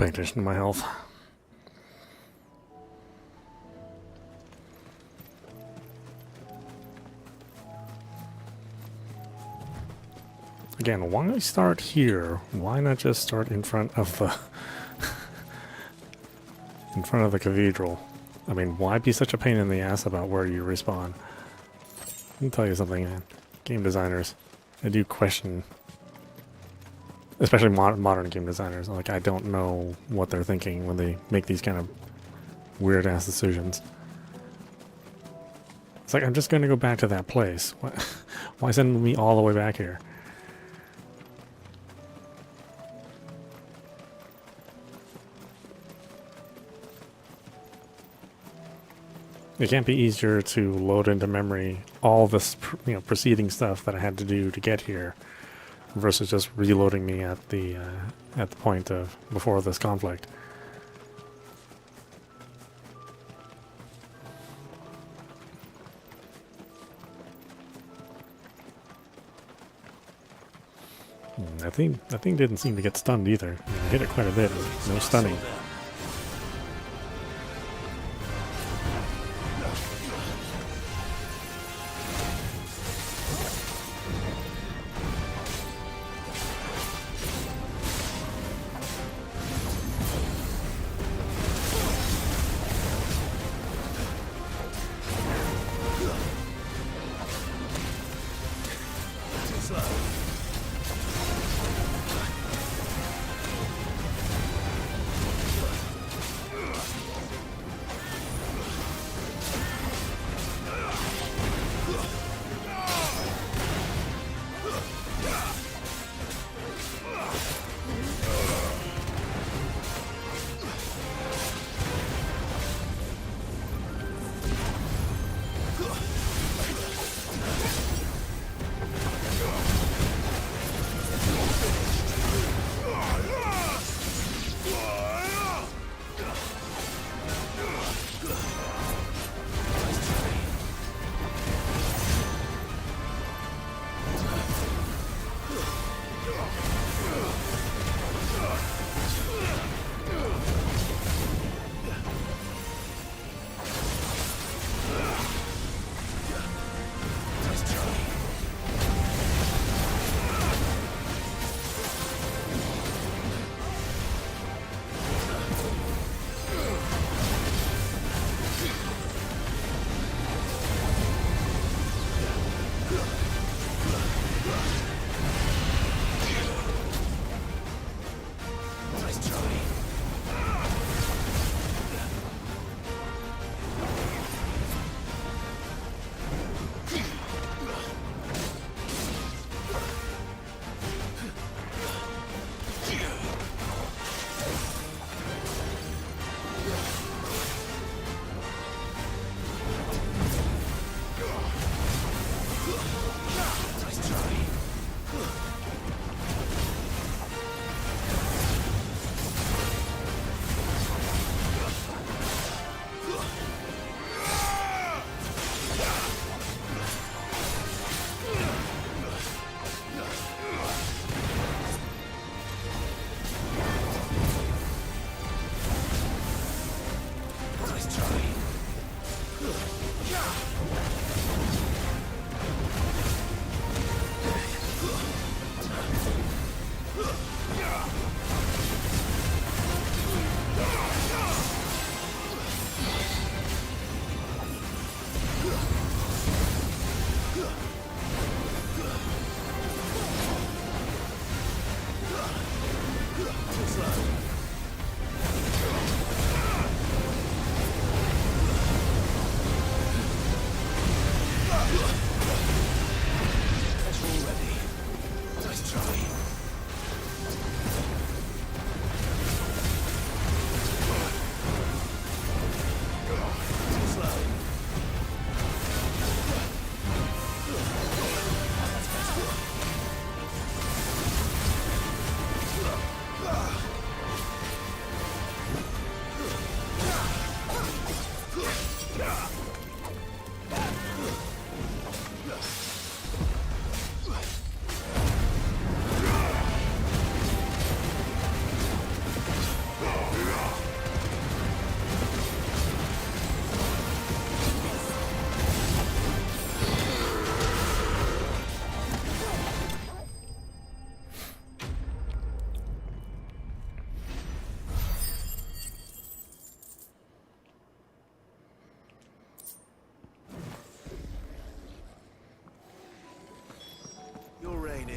paying attention to my health. Again, why start here? Why not just start in front of the in front of the cathedral? I mean, why be such a pain in the ass about where you respawn? Let me tell you something, man. Game designers, I do question, especially modern game designers. Like, I don't know what they're thinking when they make these kind of weird ass decisions. It's like, I'm just going to go back to that place. Why send me all the way back here? It can't be easier to load into memory all this, preceding stuff that I had to do to get here, versus just reloading me at the point of before this conflict. That thing didn't seem to get stunned either. I hit it quite a bit. No stunning.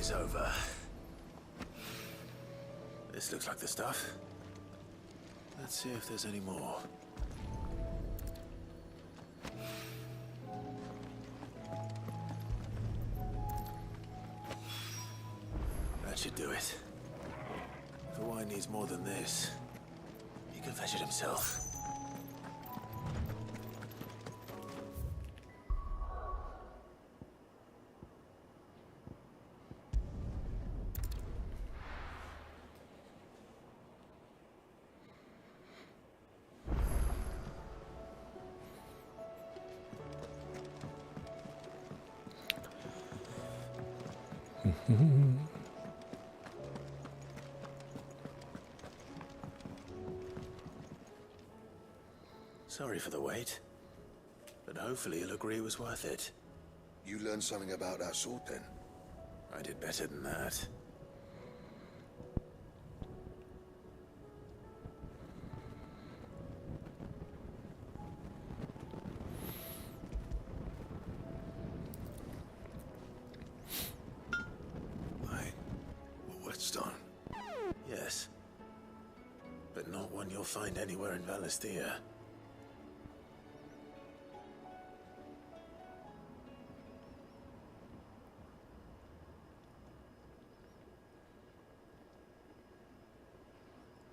is over. This looks like the stuff. Let's see if there's any more. That should do it. If the wine needs more than this, he can fetch it himself. Sorry for the wait, but hopefully you'll agree it was worth it. You learned something about that sword then? I did better than that. Whetstone? Yes. But not one you'll find anywhere in Valisthea.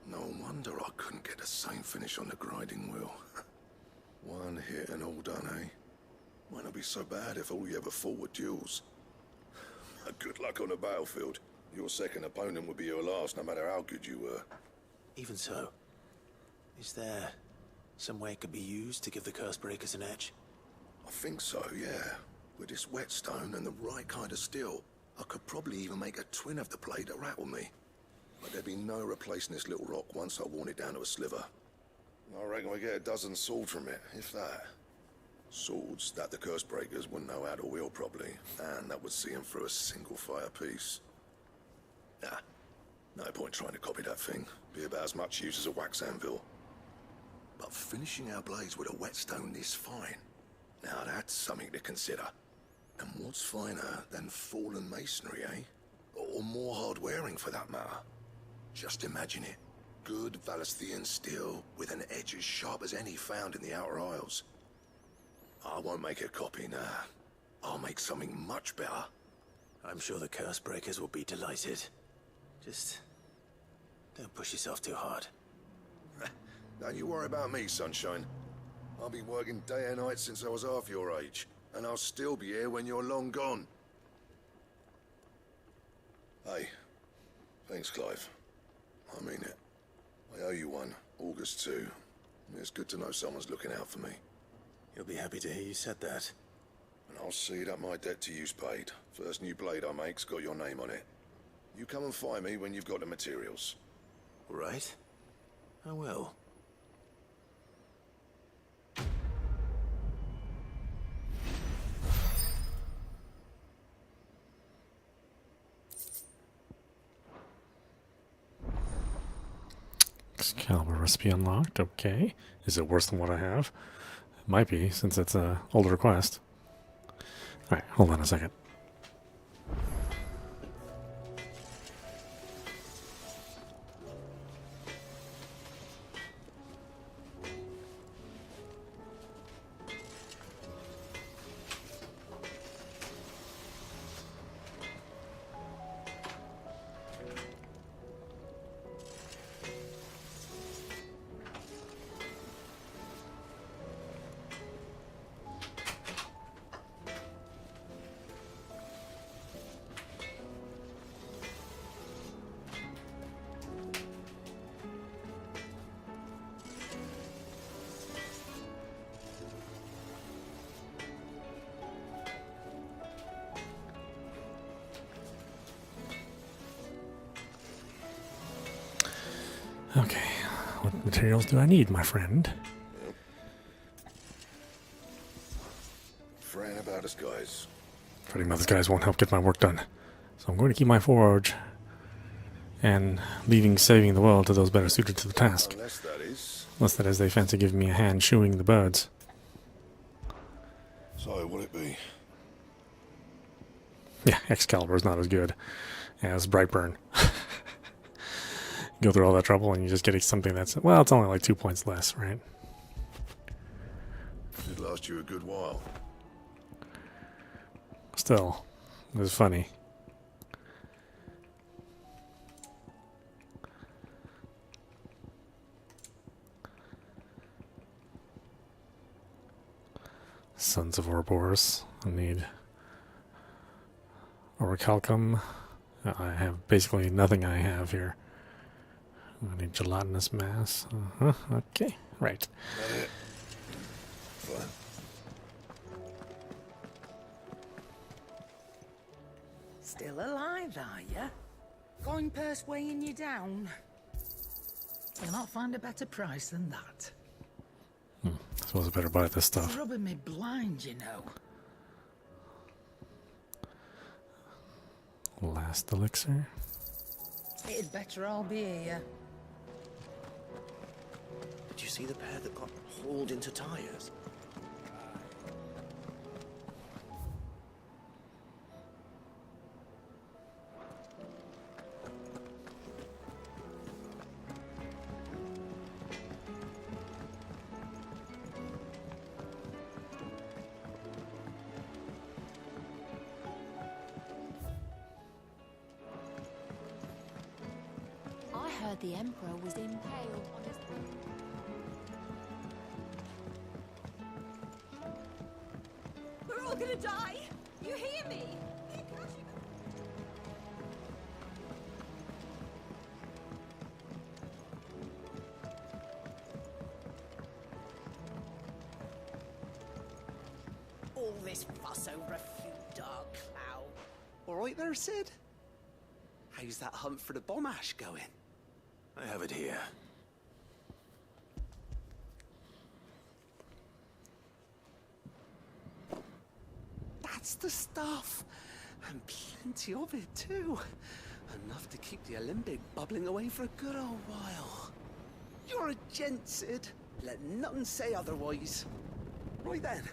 No wonder I couldn't get the same finish on the grinding wheel. One hit and all done, eh? Might not be so bad if all you ever fought were duels. Good luck on the battlefield. Your second opponent would be your last, no matter how good you were. Even so, is there some way it could be used to give the curse breakers an edge? I think so, yeah. With this whetstone and the right kind of steel, I could probably even make a twin of the blade that rattled me. But there'd be no replacing this little rock once I worn it down to a sliver. I reckon we get a dozen swords from it, if that. Swords that the curse breakers wouldn't know how to wield properly, and that would see them through a single fire piece. Nah, no point trying to copy that thing. Be about as much use as a wax anvil. But finishing our blades with a whetstone this fine, now that's something to consider. And what's finer than fallen masonry, eh? Or more hard-wearing for that matter. Just imagine it. Good Valisthean steel with an edge as sharp as any found in the Outer Isles. I won't make a copy, nah. I'll make something much better. I'm sure the curse breakers will be delighted. Just don't push yourself too hard. Don't you worry about me, sunshine. I've been working day and night since I was half your age, and I'll still be here when you're long gone. Hey, thanks, Clive. I mean it. I owe you one, August too. It's good to know someone's looking out for me. You'll be happy to hear you said that. And I'll see that my debt to you's paid. First new blade I make's got your name on it. You come and find me when you've got the materials. All right. I will. Excalibur recipe unlocked. Okay. Is it worse than what I have? It might be, since it's an older quest. Alright, hold on a second. Okay, what materials do I need, my friend? Fretting about us, guys. Fretting about this guys won't help get my work done. So I'm going to keep my forge and leaving saving the world to those better suited to the task. Unless that is they fancy giving me a hand shoeing the birds. So, what'll it be? Yeah, Excalibur is not as good as Brightburn. Go through all that trouble and you just get something that's, well, it's only like 2 points less, right? It'd last you a good while. Still, it was funny. Sons of Ouroboros. I need Orichalcum. I have basically nothing I have here. I need gelatinous mass. Okay, right. Fine. Still alive, are you? Coin purse weighing you down? You'll not find a better price than that. I suppose I better buy this stuff. It's rubbing me blind, you know. Last elixir. It'd better all be here. Did you see the pair that got hauled into tires? I heard the Emperor was impaled on his... We're all gonna die! You hear me? All this fuss over a few dark cloud. All right there, Sid? How's that hunt for the bomb ash going? I have it here. That's the stuff. And plenty of it, too. Enough to keep the Olympic bubbling away for a good old while. You're a gent, Sid. Let nothing say otherwise. Right then.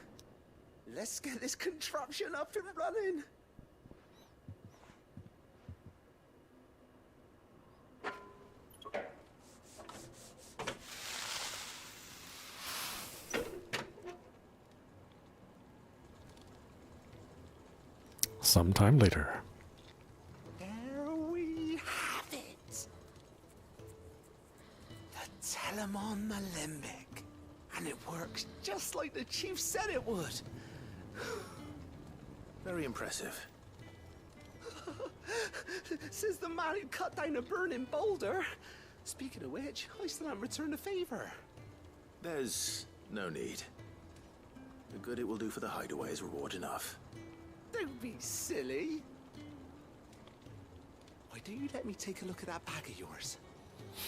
Let's get this contraption up and running. Sometime later. There we have it. The Telemon Alembic. And it works just like the chief said it would. Very impressive. Says the man who cut down a burning boulder. Speaking of which, I still haven't returned the favor. There's no need. The good it will do for the hideaway is reward enough. Don't be silly. Why don't you let me take a look at that bag of yours?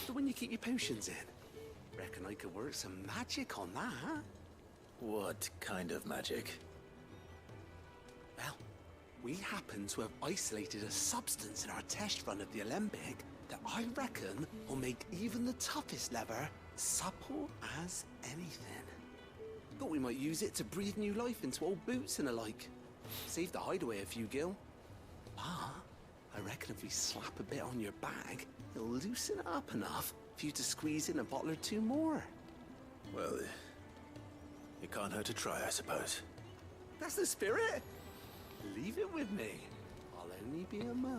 The one you keep your potions in. Reckon I could work some magic on that. What kind of magic? Well, we happen to have isolated a substance in our test run of the Alembic that I reckon will make even the toughest lever supple as anything. Thought we might use it to breathe new life into old boots and the like. Save the hideaway a few gil. But I reckon if we slap a bit on your bag, it'll loosen it up enough for you to squeeze in a bottle or two more. Well, it can't hurt to try, I suppose. That's the spirit. Leave it with me. I'll only be a mo.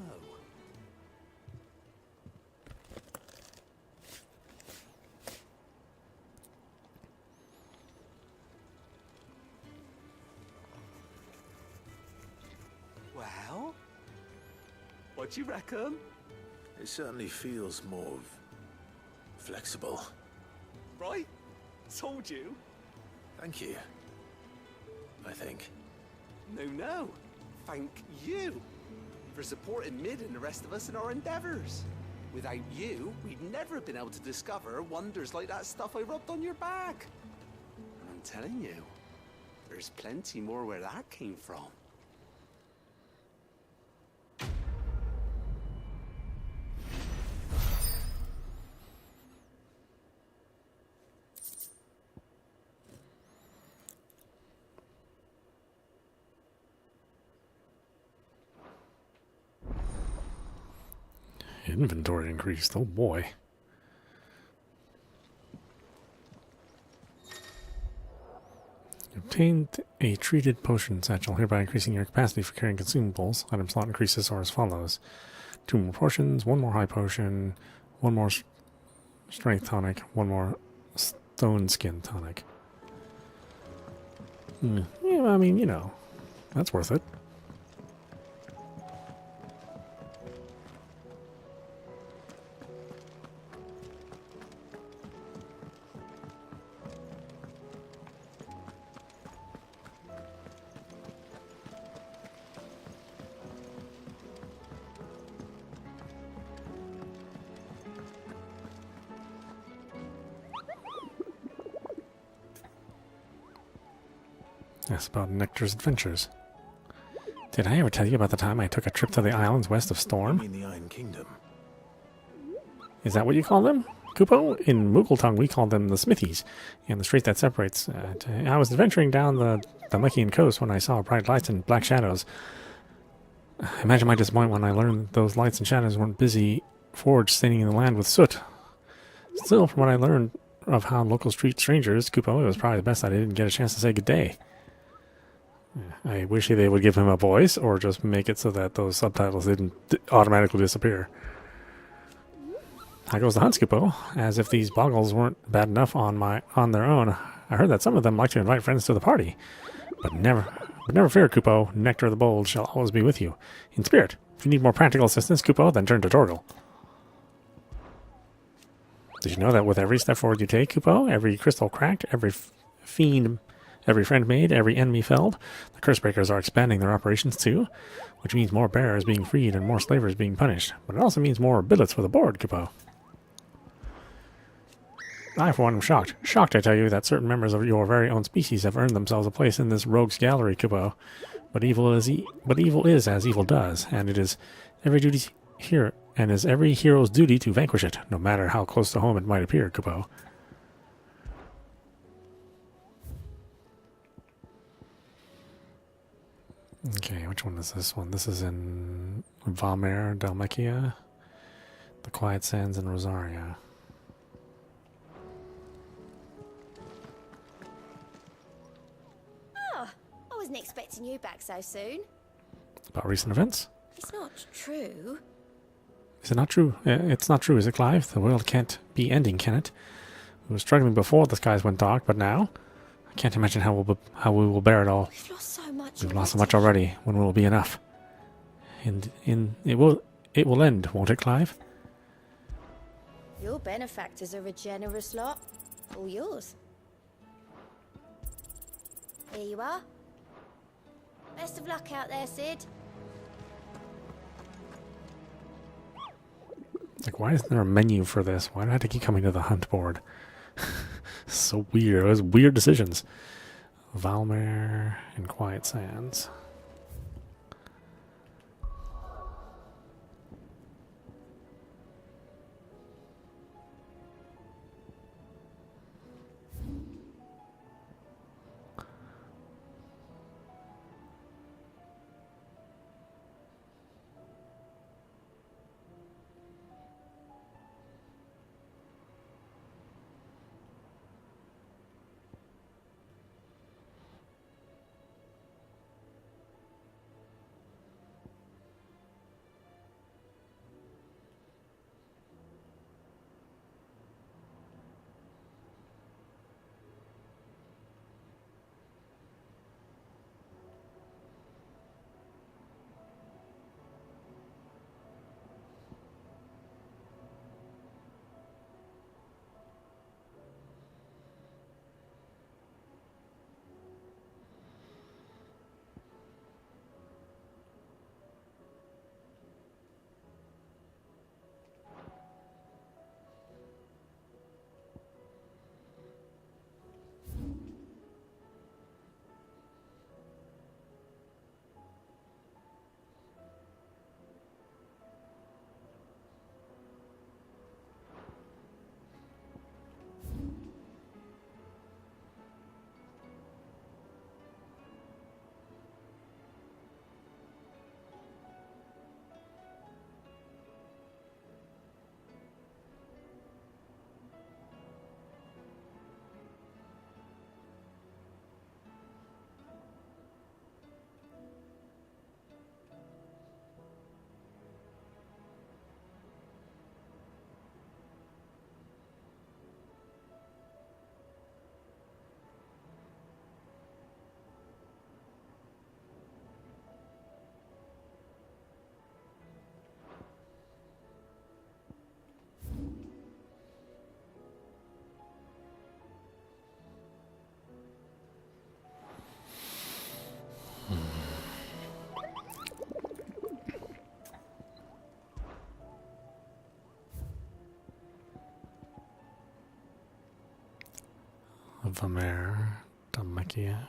Well, what you reckon? It certainly feels more flexible. Right? Told you. Thank you. I think. No. Thank you for supporting Mid and the rest of us in our endeavors. Without you, we'd never have been able to discover wonders like that stuff I rubbed on your back. And I'm telling you, there's plenty more where that came from. Inventory increased. Oh boy. You obtained a treated potion satchel, hereby increasing your capacity for carrying consumables. Item slot increases are as follows: 2 more potions, 1 more high potion, 1 more strength tonic, 1 more stone skin tonic. Yeah, I mean, you know, that's worth it. Yes, about Nectar's adventures. Did I ever tell you about the time I took a trip to the islands west of Storm? In the Iron Kingdom. Is that what you call them, Kupo? In Moogle tongue, we call them the Smithies, and the strait that separates. I was adventuring down the Dalekian coast when I saw bright lights and black shadows. Imagine my disappointment when I learned those lights and shadows weren't busy forged staining the land with soot. Still, from what I learned of how locals treat strangers, Kupo, it was probably the best I didn't get a chance to say good day. I wish they would give him a voice, or just make it so that those subtitles didn't automatically disappear. How goes the hunt, Kupo? As if these boggles weren't bad enough on their own. I heard that some of them like to invite friends to the party. But never fear, Kupo. Nectar the Bold shall always be with you. In spirit. If you need more practical assistance, Kupo, then turn to Torgal. Did you know that with every step forward you take, Kupo, every crystal cracked, every friend made, every enemy felled, the Cursebreakers are expanding their operations too, which means more bearers being freed and more slavers being punished. But it also means more billets for the board, Kupo. I, for one, am shocked. Shocked, I tell you, that certain members of your very own species have earned themselves a place in this rogues gallery, Kupo. But evil is as evil does, and it is every hero's duty to vanquish it, no matter how close to home it might appear, Kupo. Okay, which one is this one? This is in Valmer, Dalmekia, the Quiet Sands, and Rosaria. Oh, I wasn't expecting you back so soon. About recent events? It's not true. Is it not true? It's not true, is it, Clive? The world can't be ending, can it? We were struggling before the skies went dark, but now? I can't imagine how we will bear it all. We've lost so much. We've lost so much already. When will it be enough? And it will end, won't it, Clive? Your benefactors are a generous lot. All yours. Here you are. Best of luck out there, Sid. Like, why isn't there a menu for this? Why do I have to keep coming to the hunt board? So weird. It was weird decisions. Valmer and Quiet Sands. Vamer, Damakia.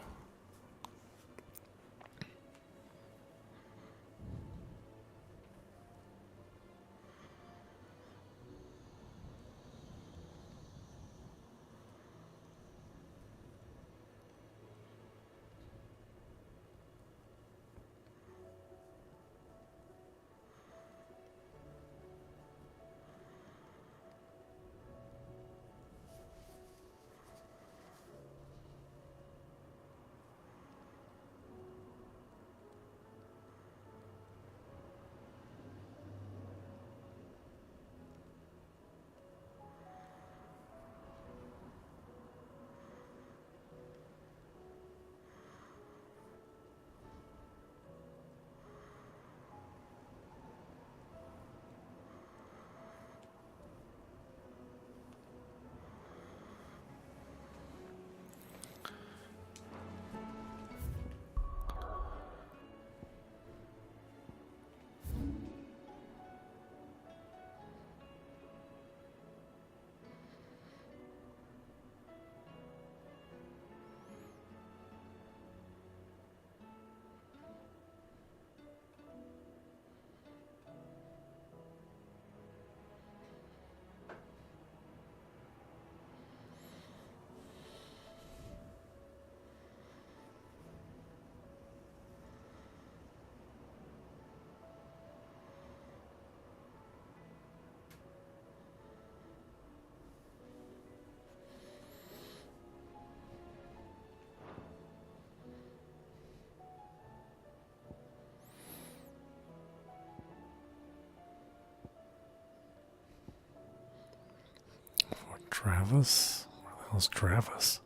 Travis? Where the hell's Travis?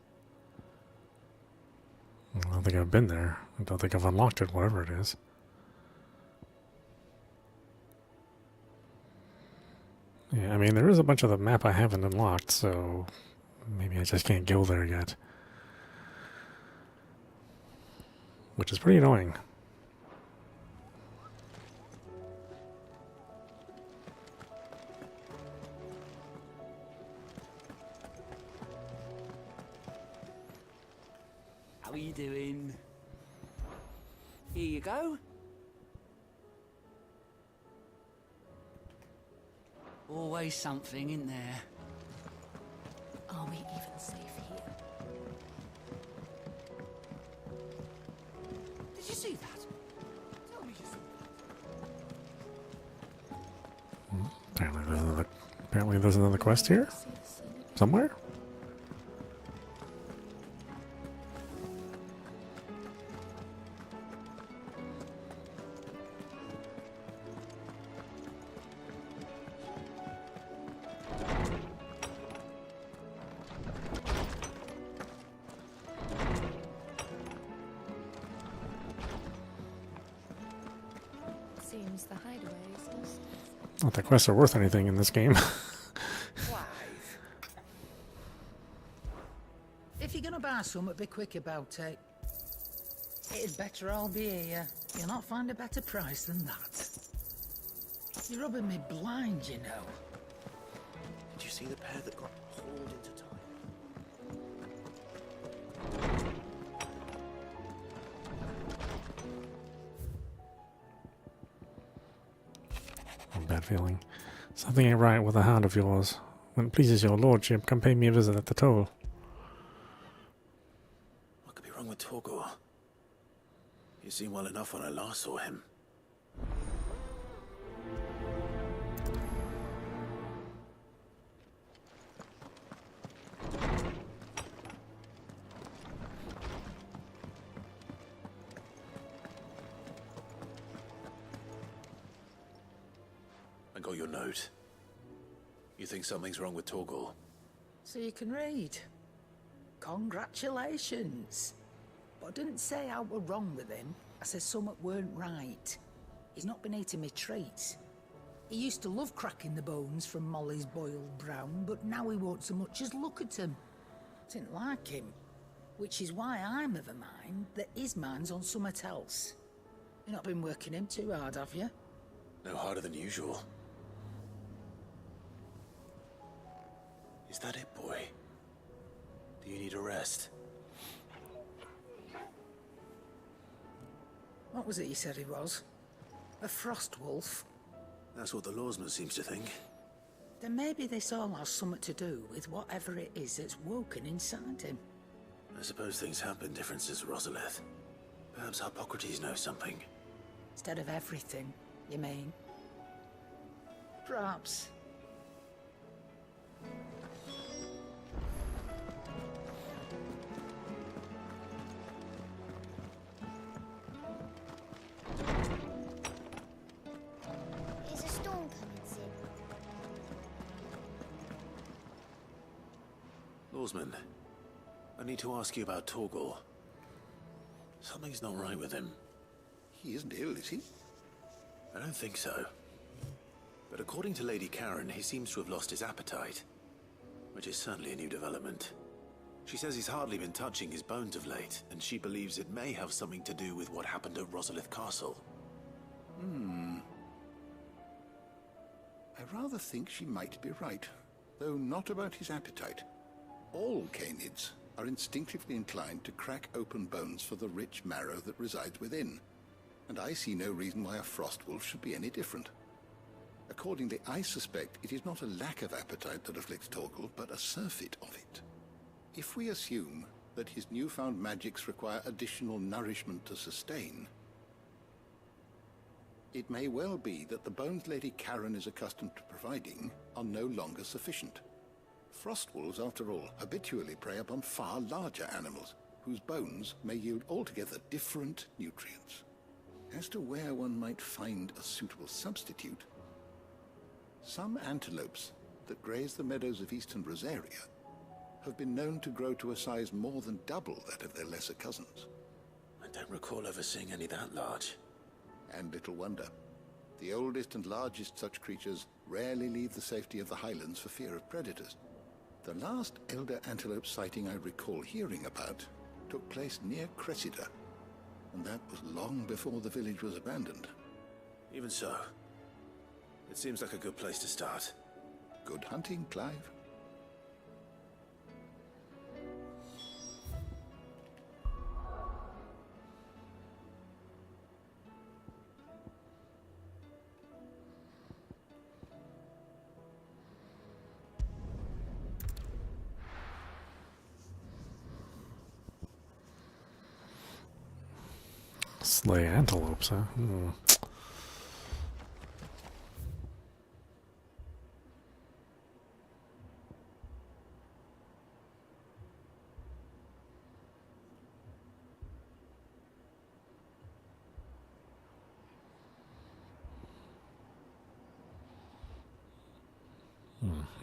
I don't think I've been there. I don't think I've unlocked it, whatever it is. Yeah, I mean, there is a bunch of the map I haven't unlocked, so maybe I just can't go there yet. Which is pretty annoying. How are you doing? Here you go. Always something in there. Are we even safe here? Did you see that? Tell me you saw that. Apparently there's another quest here? Somewhere? Seems the hideaway is just... Not that quests are worth anything in this game. Clive. If you're gonna buy something, be quick about it. It'd better all be here. You'll not find a better price than that. You're rubbing me blind, you know. Did you see the pair that got hauled into time? Bad feeling. Something ain't right with the hound of yours. When it pleases your lordship, come pay me a visit at the toll. What could be wrong with Torgor? You seemed well enough when I last saw him. I got your note. You think something's wrong with Torgor? So you can read. Congratulations. But I didn't say I were wrong with him. I said something weren't right. He's not been eating me treats. He used to love cracking the bones from Molly's boiled brown, but now he won't so much as look at them. Didn't like him. Which is why I'm of a mind that his mind's on something else. You've not been working him too hard, have you? No harder than usual. Is that it, boy? Do you need a rest? What was it you said he was? A frost wolf? That's what the lawsman seems to think. Then maybe this all has something to do with whatever it is that's woken inside him. I suppose things have been different since Rosalith. Perhaps Hippocrates knows something. Instead of everything, you mean? Perhaps. Is a storm coming, Sid? Lawsman, I need to ask you about Torgal. Something's not right with him. He isn't ill, is he? I don't think so. But according to Lady Karen, he seems to have lost his appetite. Which is certainly a new development. She says he's hardly been touching his bones of late, and she believes it may have something to do with what happened at Rosalith Castle. I rather think she might be right, though not about his appetite. All canids are instinctively inclined to crack open bones for the rich marrow that resides within, and I see no reason why a frost wolf should be any different. Accordingly, I suspect it is not a lack of appetite that afflicts Torgal, but a surfeit of it. If we assume that his newfound magics require additional nourishment to sustain, it may well be that the bones Lady Karen is accustomed to providing are no longer sufficient. Frost wolves, after all, habitually prey upon far larger animals, whose bones may yield altogether different nutrients. As to where one might find a suitable substitute, some antelopes that graze the meadows of eastern Rosaria have been known to grow to a size more than double that of their lesser cousins. I don't recall ever seeing any that large. And little wonder. The oldest and largest such creatures rarely leave the safety of the highlands for fear of predators. The last elder antelope sighting I recall hearing about took place near Cressida, and that was long before the village was abandoned. Even so, it seems like a good place to start. Good hunting, Clive. Slay antelopes, huh?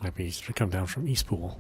Might be easier to come down from Eastpool.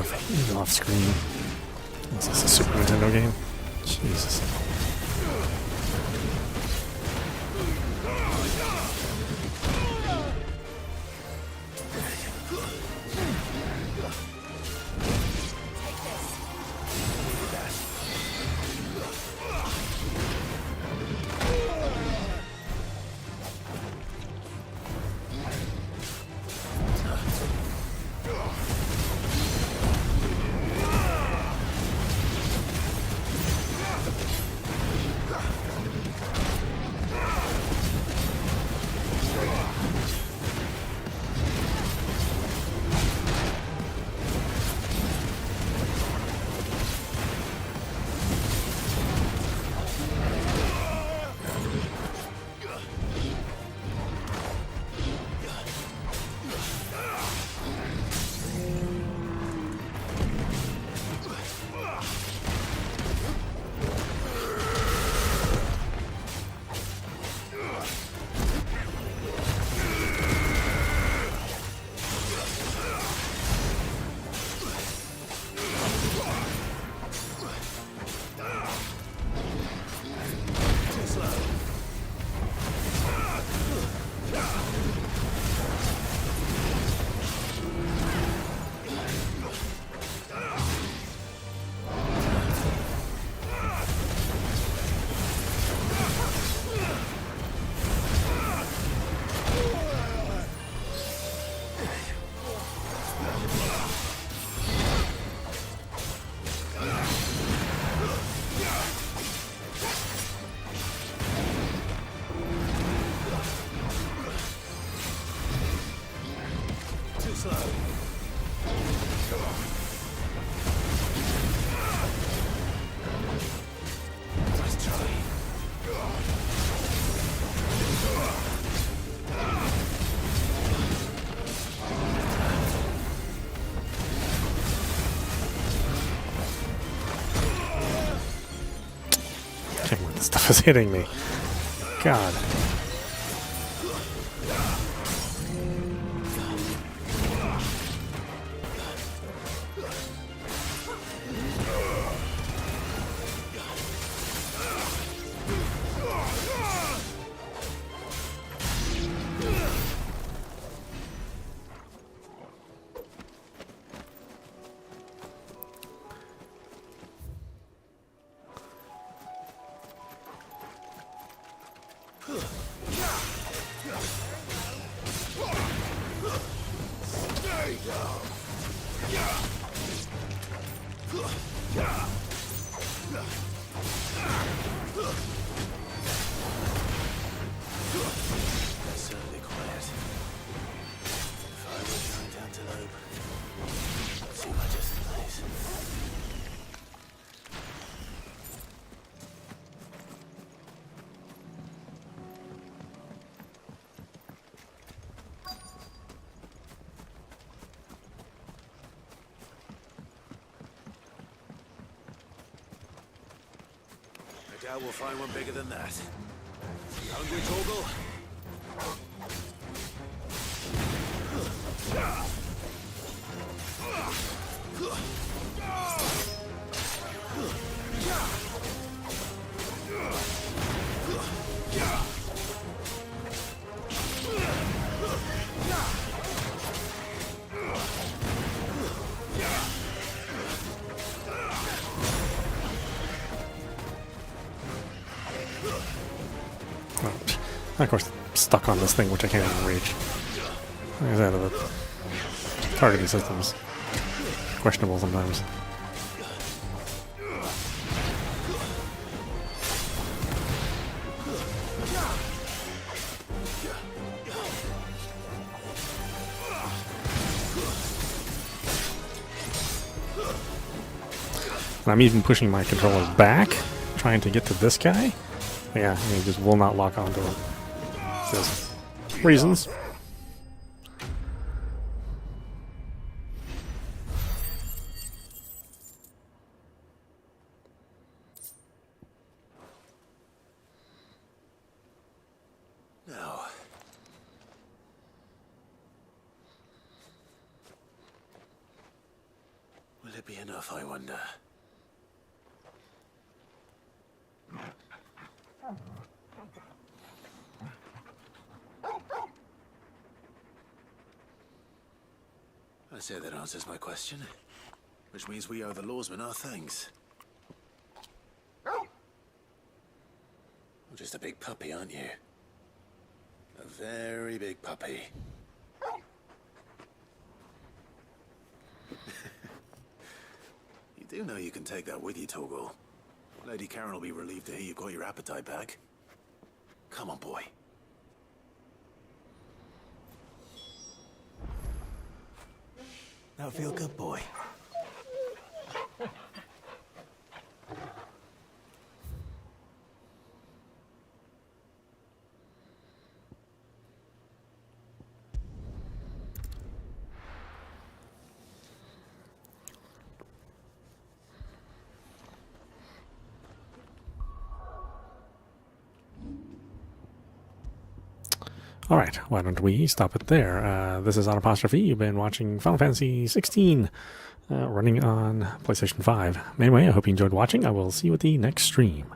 stuff off screen. Is this a Super Nintendo game? Jesus. Stuff is hitting me. God. I doubt we'll find one bigger than that. You hungry, Torgal? Of course, stuck on this thing, which I can't even reach. Like I said, the targeting system's questionable sometimes. And I'm even pushing my controller back, trying to get to this guy. Yeah, he just will not lock onto him. There's reasons. No. it be enough, I wonder? I say that answers my question. Which means we owe the lawsmen our thanks. You're just a big puppy, aren't you? A very big puppy. You do know you can take that with you, Torgal. Lady Karen will be relieved to hear you've got your appetite back. Come on, boy. That'll feel good, boy. Alright, why don't we stop it there? This is audap. You've been watching Final Fantasy XVI, running on PlayStation 5. Anyway, I hope you enjoyed watching. I will see you at the next stream.